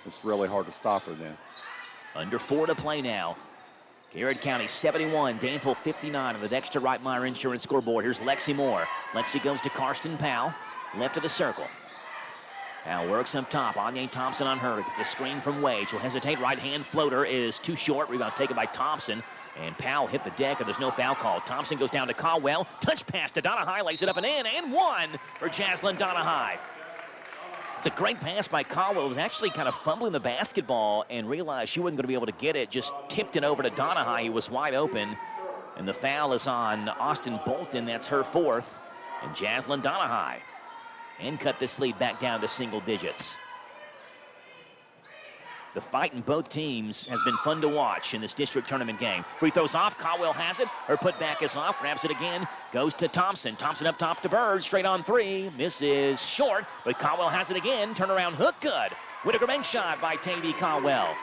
it's really hard to stop her then. Under 4 to play now. Garrett County 71, Danville 59 on the Dexter Reitmeyer Insurance scoreboard. Here's Lexi Moore. Lexi goes to Karsten Powell, left of the circle. Now works up top. Anya Thompson on her. Gets a screen from Wade. She'll hesitate. Right hand floater is too short. Rebound taken by Thompson. And Powell hit the deck, and there's no foul call. Thompson goes down to Caldwell. Touch pass to Donahue. Lays it up and in. And 1 for Jaslyn Donahue. It's a great pass by Caldwell. Was actually kind of fumbling the basketball and realized she wasn't going to be able to get it. Just tipped it over to Donahue. He was wide open. And the foul is on Austin Bolton. That's her 4th. And Jaslyn Donahue. And cut this lead back down to single digits. The fight in both teams has been fun to watch in this district tournament game. Free throws off. Caldwell has it. Her putback is off. Grabs it again. Goes to Thompson. Thompson up top to Bird. Straight on 3. Misses short. But Caldwell has it again. Turnaround hook. Good. Whitaker bank shot by Tavy Caldwell.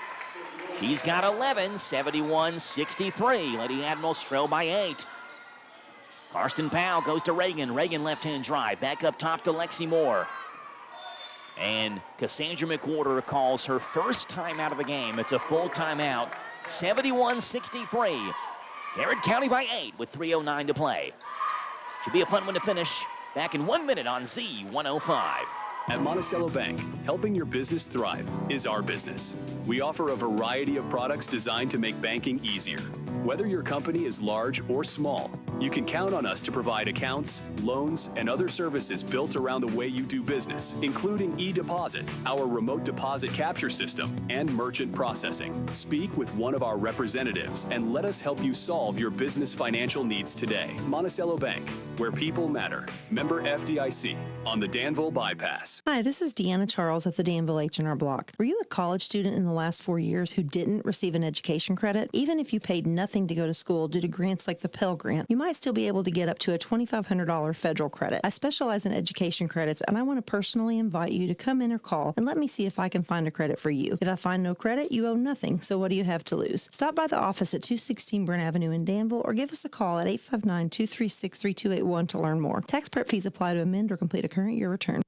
She's got 11. 71-63. Lady Admirals trail by 8. Karsten Powell goes to Reagan. Reagan left-hand drive. Back up top to Lexi Moore. And Cassandra McWhorter calls her first time out of the game. It's a full timeout. 71-63. Garrett County by 8 with 3:09 to play. Should be a fun one to finish. Back in 1 minute on Z105. At Monticello Bank, helping your business thrive is our business. We offer a variety of products designed to make banking easier. Whether your company is large or small, you can count on us to provide accounts, loans, and other services built around the way you do business, including e-deposit, our remote deposit capture system, and merchant processing. Speak with one of our representatives and let us help you solve your business financial needs today. Monticello Bank, where people matter. Member FDIC on the Danville Bypass. Insurance. Hi, this is Deanna Charles at the Danville H&R Block. Were you a college student in the last 4 years who didn't receive an education credit? Even if you paid nothing to go to school due to grants like the Pell Grant, you might still be able to get up to a $2,500 federal credit. I specialize in education credits, and I want to personally invite you to come in or call and let me see if I can find a credit for you. If I find no credit, you owe nothing, so what do you have to lose? Stop by the office at 216 Brent Avenue in Danville or give us a call at 859-236-3281 to learn more. Tax prep fees apply to amend or complete a current year return.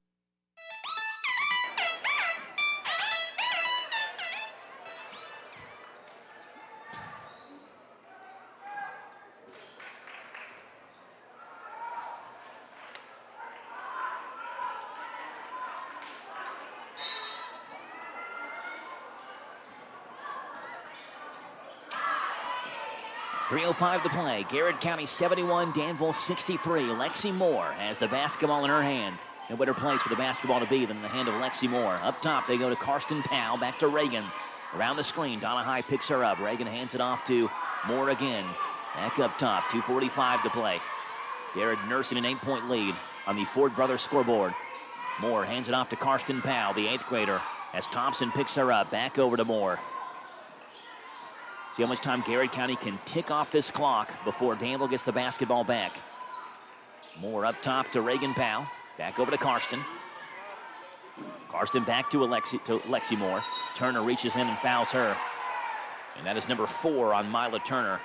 .305 to play. Garrett County 71, Danville 63. Lexi Moore has the basketball in her hand. No better place for the basketball to be than in the hand of Lexi Moore. Up top, they go to Karsten Powell. Back to Reagan. Around the screen, Donna High picks her up. Reagan hands it off to Moore again. Back up top, 2:45 to play. Garrett nursing an 8-point lead on the Ford Brothers scoreboard. Moore hands it off to Karsten Powell, the 8th grader, as Thompson picks her up. Back over to Moore. See how much time Garrett County can tick off this clock before Danville gets the basketball back. Moore up top to Reagan Powell. Back over to Karsten. Karsten back to Lexi Moore. Turner reaches in and fouls her. And that is number 4 on Mila Turner.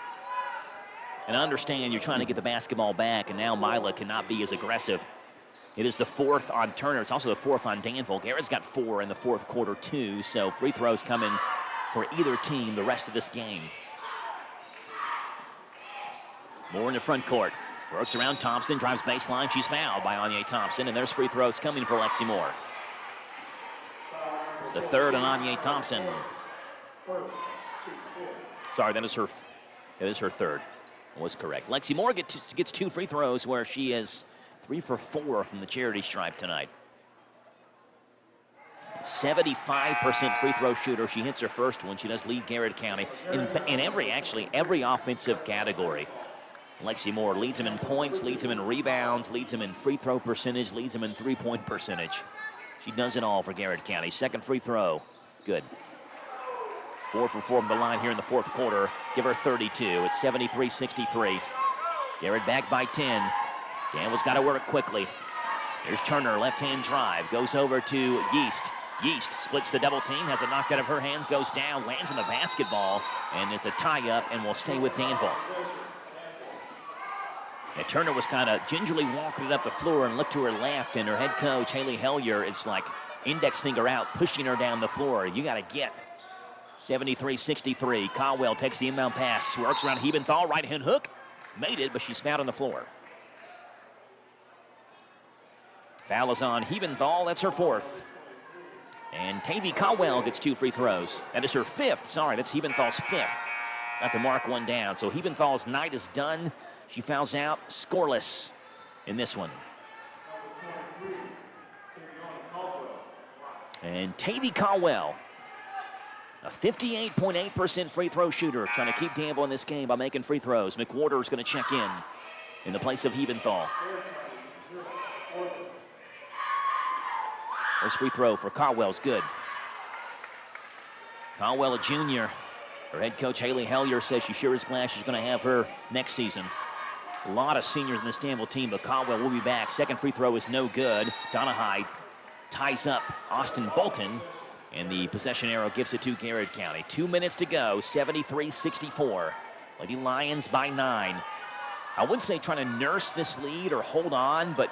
And I understand you're trying to get the basketball back, and now Mila cannot be as aggressive. It is the 4th on Turner. It's also the 4th on Danville. Garrett's got 4 in the 4th quarter, too, so free throws coming for either team the rest of this game. Moore in the front court. Works around Thompson, drives baseline. She's fouled by Anya Thompson, and there's free throws coming for Lexi Moore. It's the 3rd on Anya Thompson. Sorry, that is her 3rd. I was correct. Lexi Moore gets 2 free throws, where she is 3 for 4 from the charity stripe tonight. 75% free throw shooter. She hits her first one. She does lead Garrett County in every offensive category. Lexi Moore leads them in points, leads them in rebounds, leads them in free throw percentage, leads them in three-point percentage. She does it all for Garrett County. Second free throw. Good. 4 for 4 from the line here in the 4th quarter. Give her 32. It's 73-63. Garrett back by 10. Danville's got to work quickly. Here's Turner, left-hand drive. Goes over to Yeast. Yeast splits the double team, has it knocked out of her hands, goes down, lands on the basketball, and it's a tie-up, and will stay with Danville. And Turner was kind of gingerly walking it up the floor and looked to her left, and her head coach, Haley Hellier, is like index finger out, pushing her down the floor. You got to get. 73-63. Caldwell takes the inbound pass, works around Hebenthal, right-hand hook. Made it, but she's fouled on the floor. Foul is on Hebenthal, that's her 4th. And Tavy Caldwell gets 2 free throws. That is her 5th. Sorry, that's Hebenthal's 5th. Got to mark one down. So Hebenthal's night is done. She fouls out, scoreless in this one. And Tavy Caldwell, a 58.8% free throw shooter, trying to keep Danville in this game by making free throws. McWhorter's going to check in the place of Hebenthal. First free throw for Caldwell's good. Caldwell, a junior. Her head coach, Haley Hellier, says she sure is glad she's going to have her next season. A lot of seniors in this Danville team, but Caldwell will be back. Second free throw is no good. Donahue ties up Austin Bolton, and the possession arrow gives it to Garrett County. 2 minutes to go, 73-64. Lady Lions by 9. I wouldn't say trying to nurse this lead or hold on, but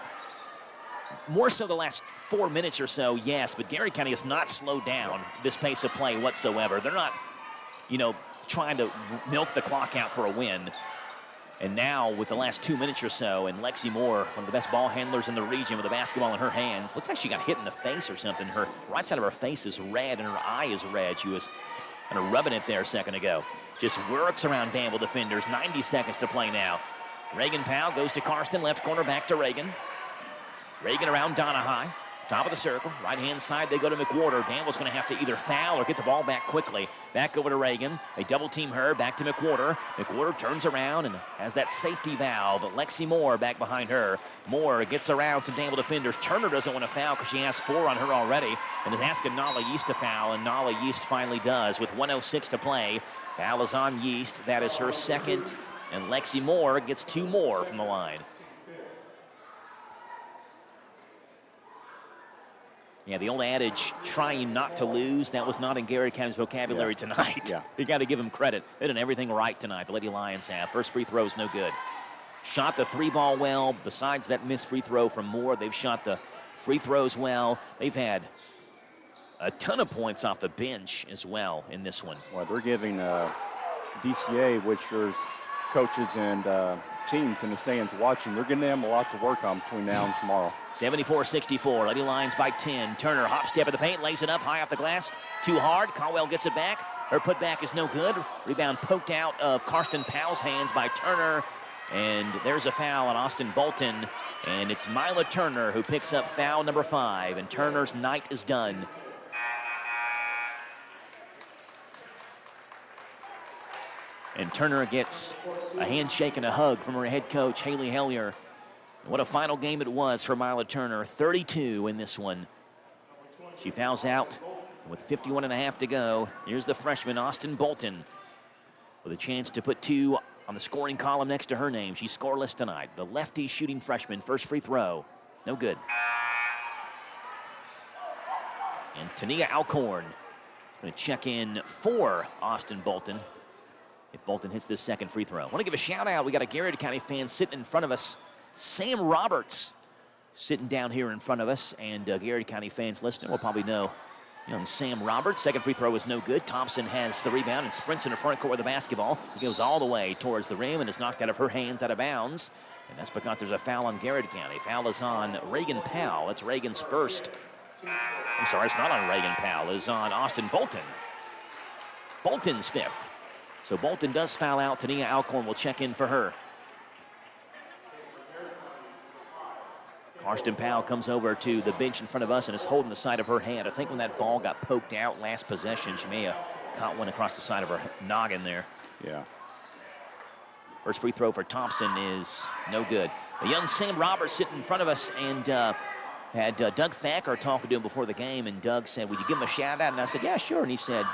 more so the last 4 minutes or so, yes, but Garrett County has not slowed down this pace of play whatsoever. They're not, trying to milk the clock out for a win. And now, with the last 2 minutes or so, and Lexi Moore, one of the best ball handlers in the region with the basketball in her hands, looks like she got hit in the face or something. Her right side of her face is red, and her eye is red. She was kind of rubbing it there a second ago. Just works around Danville defenders. 90 seconds to play now. Reagan Powell goes to Karsten, left corner, back to Reagan. Reagan around Donahue. Top of the circle, right-hand side, they go to McWhorter. Danville's going to have to either foul or get the ball back quickly. Back over to Reagan. They double-team her, back to McWhorter. McWhorter turns around and has that safety valve. Lexi Moore back behind her. Moore gets around some Danville defenders. Turner doesn't want to foul because she has 4 on her already and is asking Nala Yeast to foul, and Nala Yeast finally does with 1:06 to play. Foul is on Yeast. That is her second, and Lexi Moore gets 2 more from the line. Yeah, the old adage, trying not to lose, that was not in Garrett County's vocabulary tonight. Yeah. You got to give them credit. They did everything right tonight, the Lady Lions have. First free throw is no good. Shot the 3-ball well. Besides that missed free throw from Moore, they've shot the free throws well. They've had a ton of points off the bench as well in this one. Well, they're giving DCA, which there's coaches and teams in the stands watching, they're giving them a lot to work on between now and tomorrow. 74-64, Lady Lions by 10. Turner hop step at the paint, lays it up high off the glass. Too hard, Caldwell gets it back. Her putback is no good. Rebound poked out of Karsten Powell's hands by Turner. And there's a foul on Austin Bolton. And it's Mila Turner who picks up foul number 5. And Turner's night is done. And Turner gets a handshake and a hug from her head coach, Haley Hellier. What a final game it was for Mila Turner. 32 in this one. She fouls out with 51 and a half to go. Here's the freshman, Austin Bolton, with a chance to put 2 on the scoring column next to her name. She's scoreless tonight. The lefty shooting freshman, first free throw. No good. And Tania Alcorn going to check in for Austin Bolton if Bolton hits this second free throw. I want to give a shout out. We got a Garrett County fan sitting in front of us. Sam Roberts sitting down here in front of us, and Garrett County fans listening will probably know young Sam Roberts. Second free throw is no good. Thompson has the rebound and sprints in the front court with the basketball. He goes all the way towards the rim and is knocked out of her hands, out of bounds. And that's because there's a foul on Garrett County. Foul is on Reagan Powell. That's Reagan's first. I'm sorry, it's not on Reagan Powell. It's on Austin Bolton. Bolton's 5th. So Bolton does foul out. Tania Alcorn will check in for her. Karsten Powell comes over to the bench in front of us and is holding the side of her hand. I think when that ball got poked out last possession, she may have caught one across the side of her noggin there. Yeah. First free throw for Thompson is no good. The young Sam Roberts sitting in front of us, and had Doug Thacker talking to him before the game, and Doug said, would you give him a shout out? And I said, yeah, sure. And he said,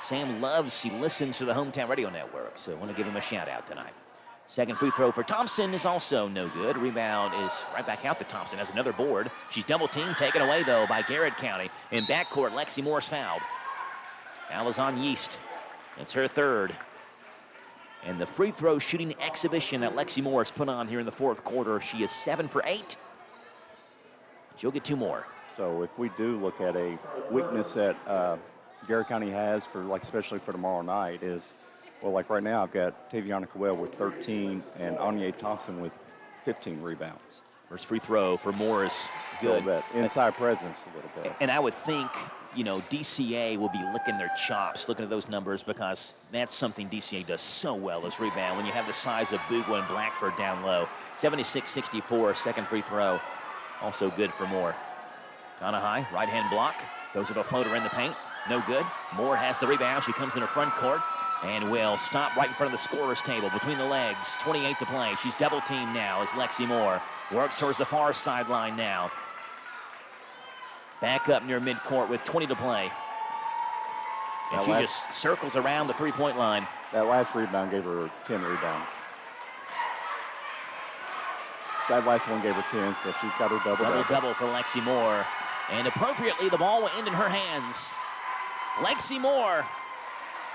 Sam he listens to the Hometown Radio Network, so I want to give him a shout out tonight. Second free throw for Thompson is also no good. Rebound is right back out to Thompson. Has another board. She's double teamed, taken away though by Garrett County. In backcourt, Lexi Moore's fouled. Foul is on Yeast. It's her 3rd. And the free throw shooting exhibition that Lexi Moore has put on here in the 4th quarter, she is 7 for 8. She'll get 2 more. So if we do look at a weakness that Garrett County has for, like, especially for tomorrow night is, well, like right now I've got Taviana Cowell with 13 and Anya Thompson with 15 rebounds. First free throw for Moore is good. So that inside presence a little bit. And I would think, DCA will be licking their chops looking at those numbers, because that's something DCA does so well is rebound when you have the size of Bugwa and Blackford down low. 76-64, second free throw. Also good for Moore. Donahue, right-hand block. Goes to a floater in the paint. No good. Moore has the rebound. She comes in her front court and will stop right in front of the scorer's table between the legs. 28 to play. She's double teamed now as Lexi Moore works towards the far sideline now. Back up near midcourt with 20 to play. And she just circles around the three-point line. That last rebound gave her 10 rebounds. That last one gave her 10, so she's got her double-double. Double-double for Lexi Moore. And appropriately, the ball will end in her hands. Lexi Moore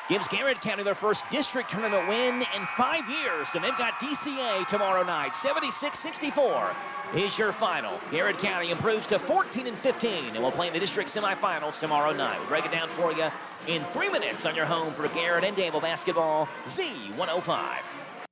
gives Garrett County their first district tournament win in 5 years, and they've got DCA tomorrow night. 76-64 is your final. Garrett County improves to 14-15 and will play in the district semifinals tomorrow night. We'll break it down for you in 3 minutes on your home for Garrett and Danville basketball, Z105.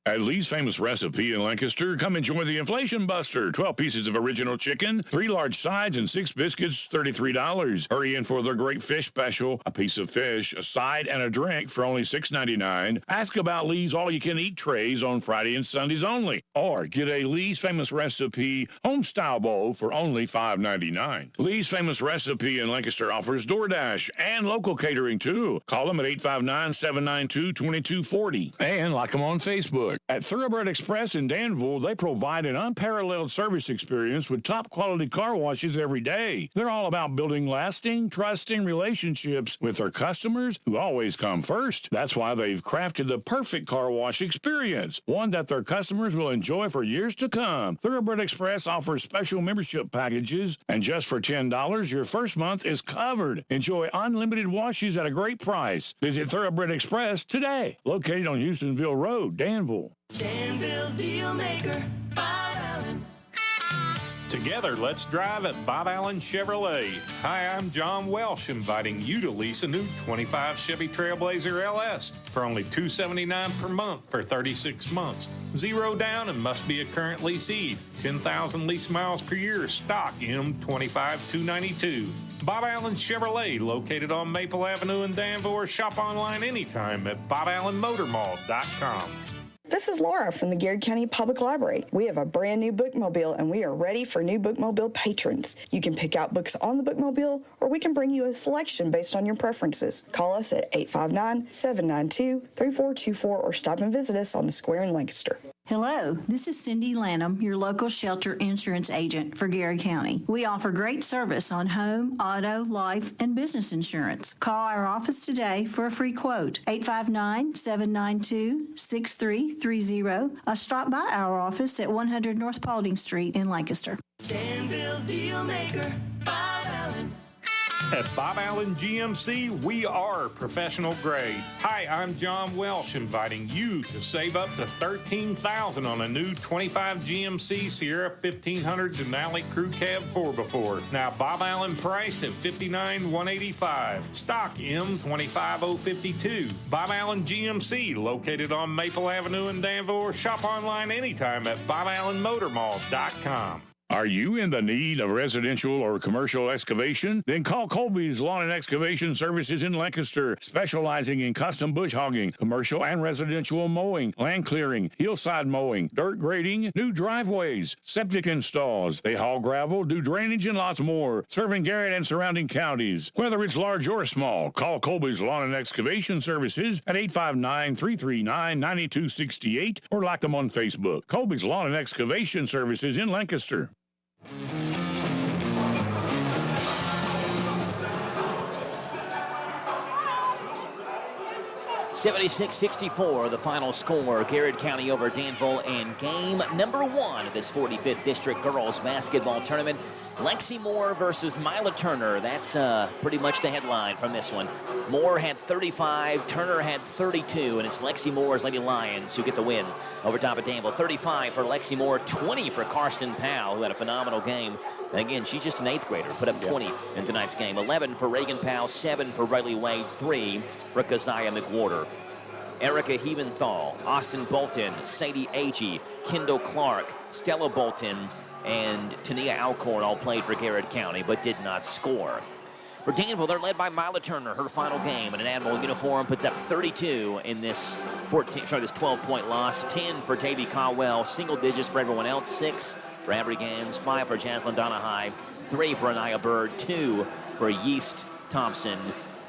At Lee's Famous Recipe in Lancaster, come enjoy the Inflation Buster. 12 pieces of original chicken, 3 large sides, and 6 biscuits, $33. Hurry in for their great fish special. A piece of fish, a side, and a drink for only $6.99. Ask about Lee's all-you-can-eat trays on Friday and Sundays only. Or get a Lee's Famous Recipe home-style bowl for only $5.99. Lee's Famous Recipe in Lancaster offers DoorDash and local catering, too. Call them at 859-792-2240. And like them on Facebook. At Thoroughbred Express in Danville, they provide an unparalleled service experience with top-quality car washes every day. They're all about building lasting, trusting relationships with their customers who always come first. That's why they've crafted the perfect car wash experience, one that their customers will enjoy for years to come. Thoroughbred Express offers special membership packages, and just for $10, your first month is covered. Enjoy unlimited washes at a great price. Visit Thoroughbred Express today, located on Houstonville Road, Danville. Danville's deal maker, Bob Allen. Together, let's drive at Bob Allen Chevrolet. Hi, I'm John Welsh, inviting you to lease a new 25 Chevy Trailblazer LS for only $279 per month for 36 months. 0 down and must be a current leasee. 10,000 lease miles per year, stock M25292. Bob Allen Chevrolet, located on Maple Avenue in Danville, or shop online anytime at BobAllenMotorMall.com. This is Laura from the Garrett County Public Library. We have a brand new bookmobile and we are ready for new bookmobile patrons. You can pick out books on the bookmobile or we can bring you a selection based on your preferences. Call us at 859-792-3424 or stop and visit us on the square in Lancaster. Hello, this is Cindy Lanham, your local shelter insurance agent for Garrett County. We offer great service on home, auto, life, and business insurance. Call our office today for a free quote, 859-792-6330. Or stop by our office at 100 North Paulding Street in Lancaster. Danville's deal maker, Bob Allen. At Bob Allen GMC, we are professional grade. Hi, I'm John Welsh, inviting you to save up to $13,000 on a new 25 GMC Sierra 1500 Denali Crew Cab 4x4. Now, Bob Allen priced at $59,185. Stock M25052. Bob Allen GMC, located on Maple Avenue in Danville, or shop online anytime at BobAllenMotorMall.com. Are you in the need of residential or commercial excavation? Then call Colby's Lawn and Excavation Services in Lancaster, specializing in custom bush hogging, commercial and residential mowing, land clearing, hillside mowing, dirt grading, new driveways, septic installs. They haul gravel, do drainage, and lots more, serving Garrett and surrounding counties. Whether it's large or small, call Colby's Lawn and Excavation Services at 859-339-9268 or like them on Facebook. Colby's Lawn and Excavation Services in Lancaster. 76-64, the final score. Garrett County over Danville in game number 1 of this 45th District Girls Basketball Tournament. Lexi Moore versus Mila Turner. That's pretty much the headline from this one. Moore had 35, Turner had 32, and it's Lexi Moore's Lady Lions who get the win over top of Danville. 35 for Lexi Moore, 20 for Karsten Powell, who had a phenomenal game. And again, she's just an 8th grader, put up 20 in tonight's game. 11 for Reagan Powell, 7 for Riley Wade, 3 for Keziah McWhorter. Erica Hebenthal, Austin Bolton, Sadie Agee, Kendall Clark, Stella Bolton, and Tania Alcorn all played for Garrett County, but did not score. For Danville, they're led by Mila Turner. Her final game in an Admiral uniform puts up 32 in this 12-point loss. 10 for Davy Caldwell, single digits for everyone else. 6 for Avery Gans, 5 for Jaslyn Donahue, 3 for Anaya Bird, 2 for Yeast Thompson,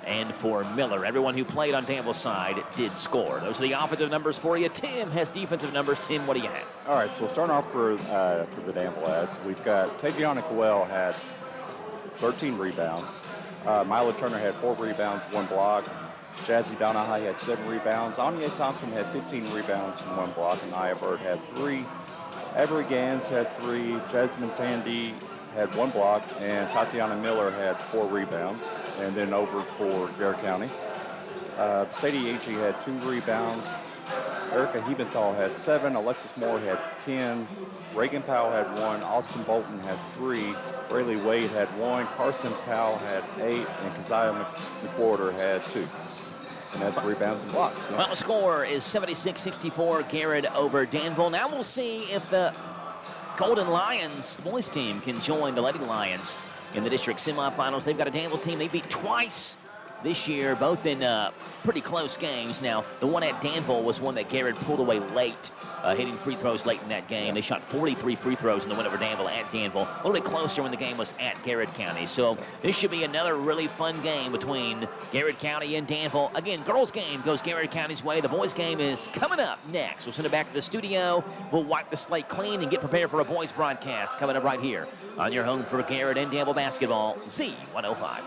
and for Miller. Everyone who played on Danville's side did score. Those are the offensive numbers for you. Tim has defensive numbers. Tim, what do you have? All right, so starting off for the Danville lads, we've got Taviana Coel had 13 rebounds. Mila Turner had 4 rebounds, 1 block. Jazzy Donahue had 7 rebounds. Anya Thompson had 15 rebounds and 1 block. And Nia Bird had 3. Avery Gans had 3. Jasmine Tandy had 1 block. And Tatiana Miller had 4 rebounds. And then over for Garrett County, Sadie Agee had 2 rebounds. Erica Hebenthal had 7. Alexis Moore had 10. Reagan Powell had 1. Austin Bolton had 3. Rayleigh Wade had 1. Carson Powell had 8. And Keziah McWhorter had 2. and has rebounds and blocks. So. Well, the score is 76-64, Garrett over Danville. Now we'll see if the Golden Lions, the boys team, can join the Lady Lions in the district semifinals. They've got a Danville team they beat twice this year, both in pretty close games. Now, the one at Danville was one that Garrett pulled away late, hitting free throws late in that game. They shot 43 free throws in the win over Danville at Danville. A little bit closer when the game was at Garrett County. So this should be another really fun game between Garrett County and Danville. Again, girls game goes Garrett County's way. The boys game is coming up next. We'll send it back to the studio. We'll wipe the slate clean and get prepared for a boys broadcast coming up right here on your home for Garrett and Danville basketball, Z105.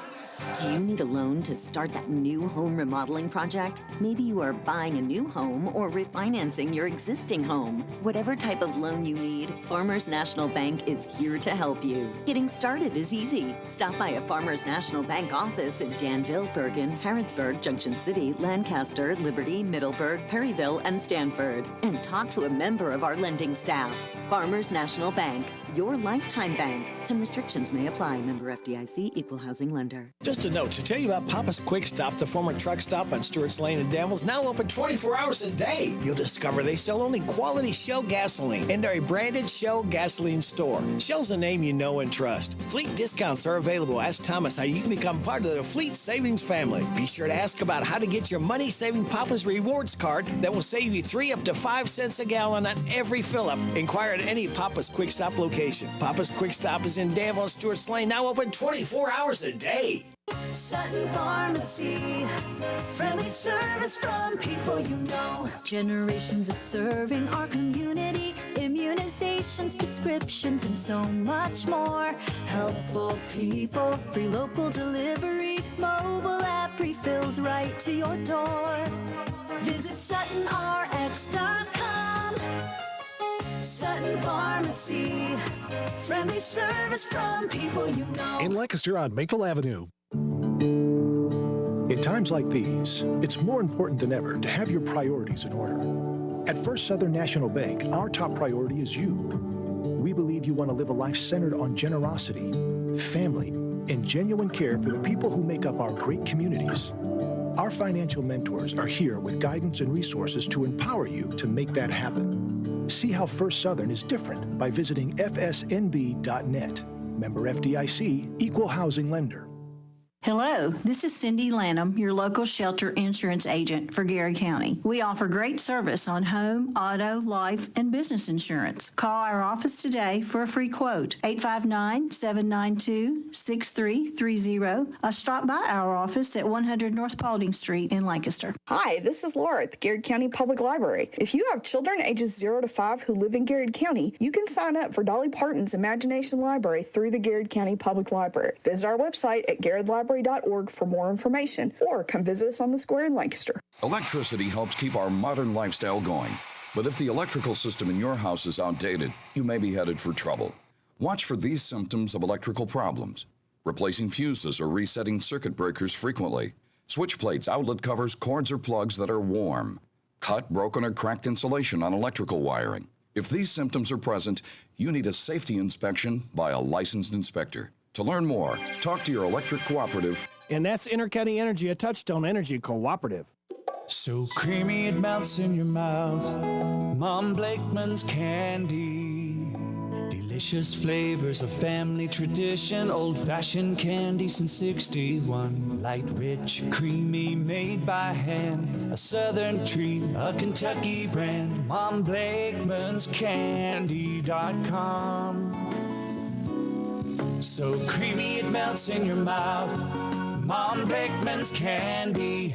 Do you need a loan to start that new home remodeling project? Maybe you are buying a new home or refinancing your existing home. Whatever type of loan you need, Farmers National Bank is here to help you. Getting started is easy. Stop by a Farmers National Bank office in Danville, Bergen, Harrodsburg, Junction City, Lancaster, Liberty, Middleburg, Perryville, and Stanford, and talk to a member of our lending staff. Farmers National Bank, your lifetime bank. Some restrictions may apply. Member FDIC, equal housing lender. Just a note to tell you about Papa's Quick Stop, the former truck stop on Stewart's Lane in Danville, is now open 24 hours a day. You'll discover they sell only quality Shell gasoline, and they're a branded Shell gasoline store. Shell's a name you know and trust. Fleet discounts are available. Ask Thomas how you can become part of the Fleet Savings family. Be sure to ask about how to get your money-saving Papa's Rewards card that will save you 3 up to 5 cents a gallon on every fill-up. Inquire at any Papa's Quick Stop location. Papa's Quick Stop is in Danville and Stewart's Lane, now open 24 hours a day. Sutton Pharmacy, friendly service from people you know. Generations of serving our community, immunizations, prescriptions, and so much more. Helpful people, free local delivery, mobile app refills right to your door. Visit SuttonRx.com. Sutton Pharmacy, friendly service from people you know. In Lancaster on Maple Avenue. In times like these, it's more important than ever to have your priorities in order. At First Southern National Bank, our top priority is you. We believe you want to live a life centered on generosity, family, and genuine care for the people who make up our great communities. Our financial mentors are here with guidance and resources to empower you to make that happen. See how First Southern is different by visiting fsnb.net. Member FDIC, equal housing lender. Hello, this is Cindy Lanham, your local shelter insurance agent for Garrett County. We offer great service on home, auto, life, and business insurance. Call our office today for a free quote, 859-792-6330. Stop by our office at 100 North Paulding Street in Lancaster. Hi, this is Laura at the Garrett County Public Library. If you have children ages 0 to 5 who live in Garrett County, you can sign up for Dolly Parton's Imagination Library through the Garrett County Public Library. Visit our website at garrettlibrary.org for more information, or come visit us on the square in Lancaster. Electricity helps keep our modern lifestyle going. But if the electrical system in your house is outdated, you may be headed for trouble. Watch for these symptoms of electrical problems: replacing fuses or resetting circuit breakers frequently, switch plates, outlet covers, cords, or plugs that are warm, cut, broken, or cracked insulation on electrical wiring. If these symptoms are present, you need a safety inspection by a licensed inspector. To learn more, talk to your electric cooperative. And that's Intercounty Energy, a Touchstone Energy cooperative. So creamy it melts in your mouth. Mom Blakeman's candy. Delicious flavors of family tradition. Old-fashioned candy since 61. Light, rich, creamy, made by hand. A southern treat, a Kentucky brand. Mom Blakeman's Candy.com. So creamy it melts in your mouth. Mom Blakeman's Candy.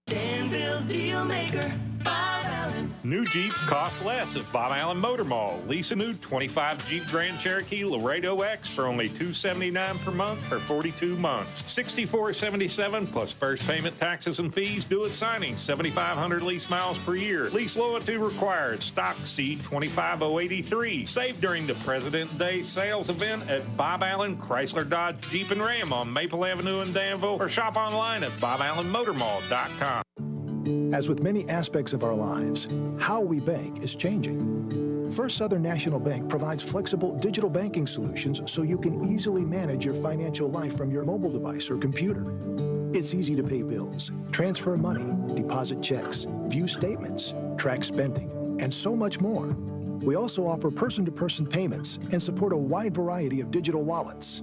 Danville's deal maker, Bob Allen. New Jeeps cost less at Bob Allen Motor Mall. Lease a new 25 Jeep Grand Cherokee Laredo X for only $279 per month for 42 months. $64.77 plus first payment, taxes, and fees due at signing. 7,500 lease miles per year. Lease loyalty required. Stock C25083. Save during the President's Day sales event at Bob Allen Chrysler Dodge Jeep and Ram on Maple Avenue in Danville, or shop online at BobAllenMotorMall.com. As with many aspects of our lives, how we bank is changing. First Southern National Bank provides flexible digital banking solutions so you can easily manage your financial life from your mobile device or computer. It's easy to pay bills, transfer money, deposit checks, view statements, track spending, and so much more. We also offer person-to-person payments and support a wide variety of digital wallets.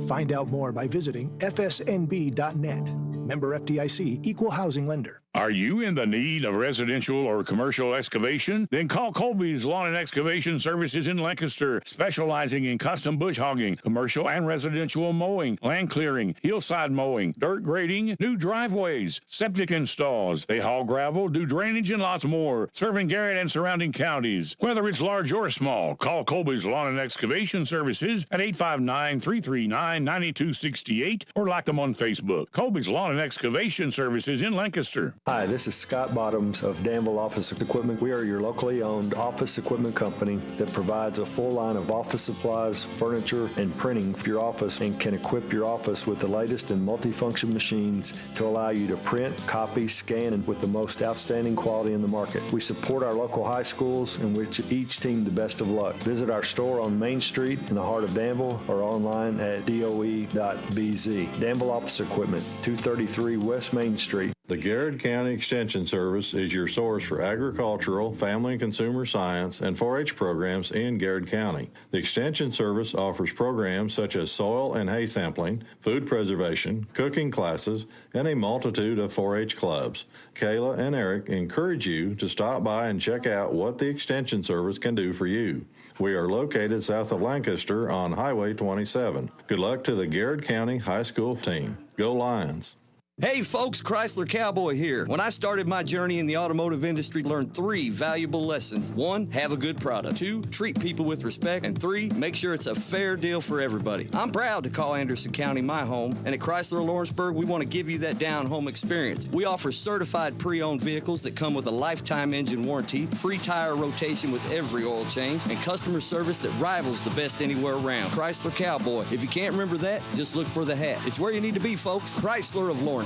Find out more by visiting fsnb.net. Member FDIC, Equal Housing Lender. Are you in the need of residential or commercial excavation? Then call Colby's Lawn and Excavation Services in Lancaster, specializing in custom bush hogging, commercial and residential mowing, land clearing, hillside mowing, dirt grading, new driveways, septic installs. They haul gravel, do drainage, and lots more, serving Garrett and surrounding counties. Whether it's large or small, call Colby's Lawn and Excavation Services at 859-339-9268 or like them on Facebook. Colby's Lawn and Excavation Services in Lancaster. Hi, this is Scott Bottoms of Danville Office Equipment. We are your locally owned office equipment company that provides a full line of office supplies, furniture, and printing for your office and can equip your office with the latest in multifunction machines to allow you to print, copy, scan, and with the most outstanding quality in the market. We support our local high schools and wish each team the best of luck. Visit our store on Main Street in the heart of Danville or online at doe.bz. Danville Office Equipment, 233 West Main Street. The Garrett County Extension Service is your source for agricultural, family and consumer science, and 4-H programs in Garrett County. The Extension Service offers programs such as soil and hay sampling, food preservation, cooking classes, and a multitude of 4-H clubs. Kayla and Eric encourage you to stop by and check out what the Extension Service can do for you. We are located south of Lancaster on Highway 27. Good luck to the Garrett County High School team. Go Lions! Hey folks, Chrysler Cowboy here. When I started my journey in the automotive industry, learned 3 valuable lessons. 1, have a good product. 2, treat people with respect. And 3, make sure it's a fair deal for everybody. I'm proud to call Anderson County my home, and at Chrysler Lawrenceburg, we want to give you that down-home experience. We offer certified pre-owned vehicles that come with a lifetime engine warranty, free tire rotation with every oil change, and customer service that rivals the best anywhere around. Chrysler Cowboy. If you can't remember that, just look for the hat. It's where you need to be, folks. Chrysler of Lawrenceburg.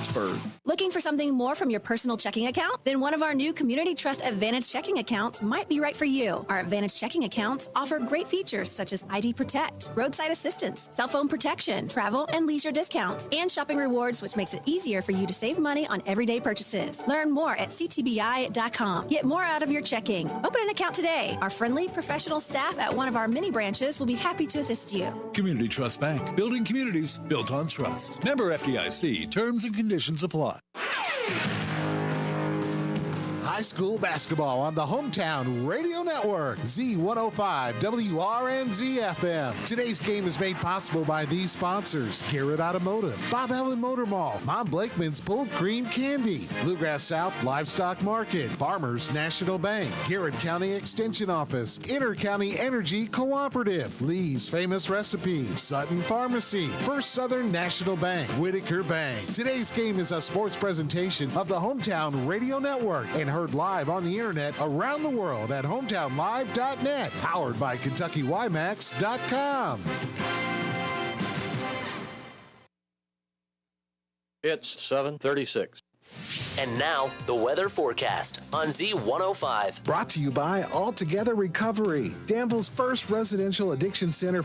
Looking for something more from your personal checking account? Then one of our new Community Trust Advantage checking accounts might be right for you. Our Advantage checking accounts offer great features such as ID Protect, roadside assistance, cell phone protection, travel and leisure discounts, and shopping rewards, which makes it easier for you to save money on everyday purchases. Learn more at ctbi.com. Get more out of your checking. Open an account today. Our friendly, professional staff at one of our mini branches will be happy to assist you. Community Trust Bank, building communities built on trust. Member FDIC, terms and conditions apply. High school basketball on the Hometown Radio Network, Z105 WRNZ FM. Today's game is made possible by these sponsors: Garrett Automotive, Bob Allen Motor Mall, Mom Blakeman's Pulled Cream Candy, Bluegrass South Livestock Market, Farmers National Bank, Garrett County Extension Office, Inter-County Energy Cooperative, Lee's Famous Recipe, Sutton Pharmacy, First Southern National Bank, Whitaker Bank. Today's game is a sports presentation of the Hometown Radio Network and heard live on the internet around the world at hometownlive.net, powered by KentuckyWiMAX.com. It's 7:36. And now, the weather forecast on Z105. Brought to you by Altogether Recovery, Danville's first residential addiction center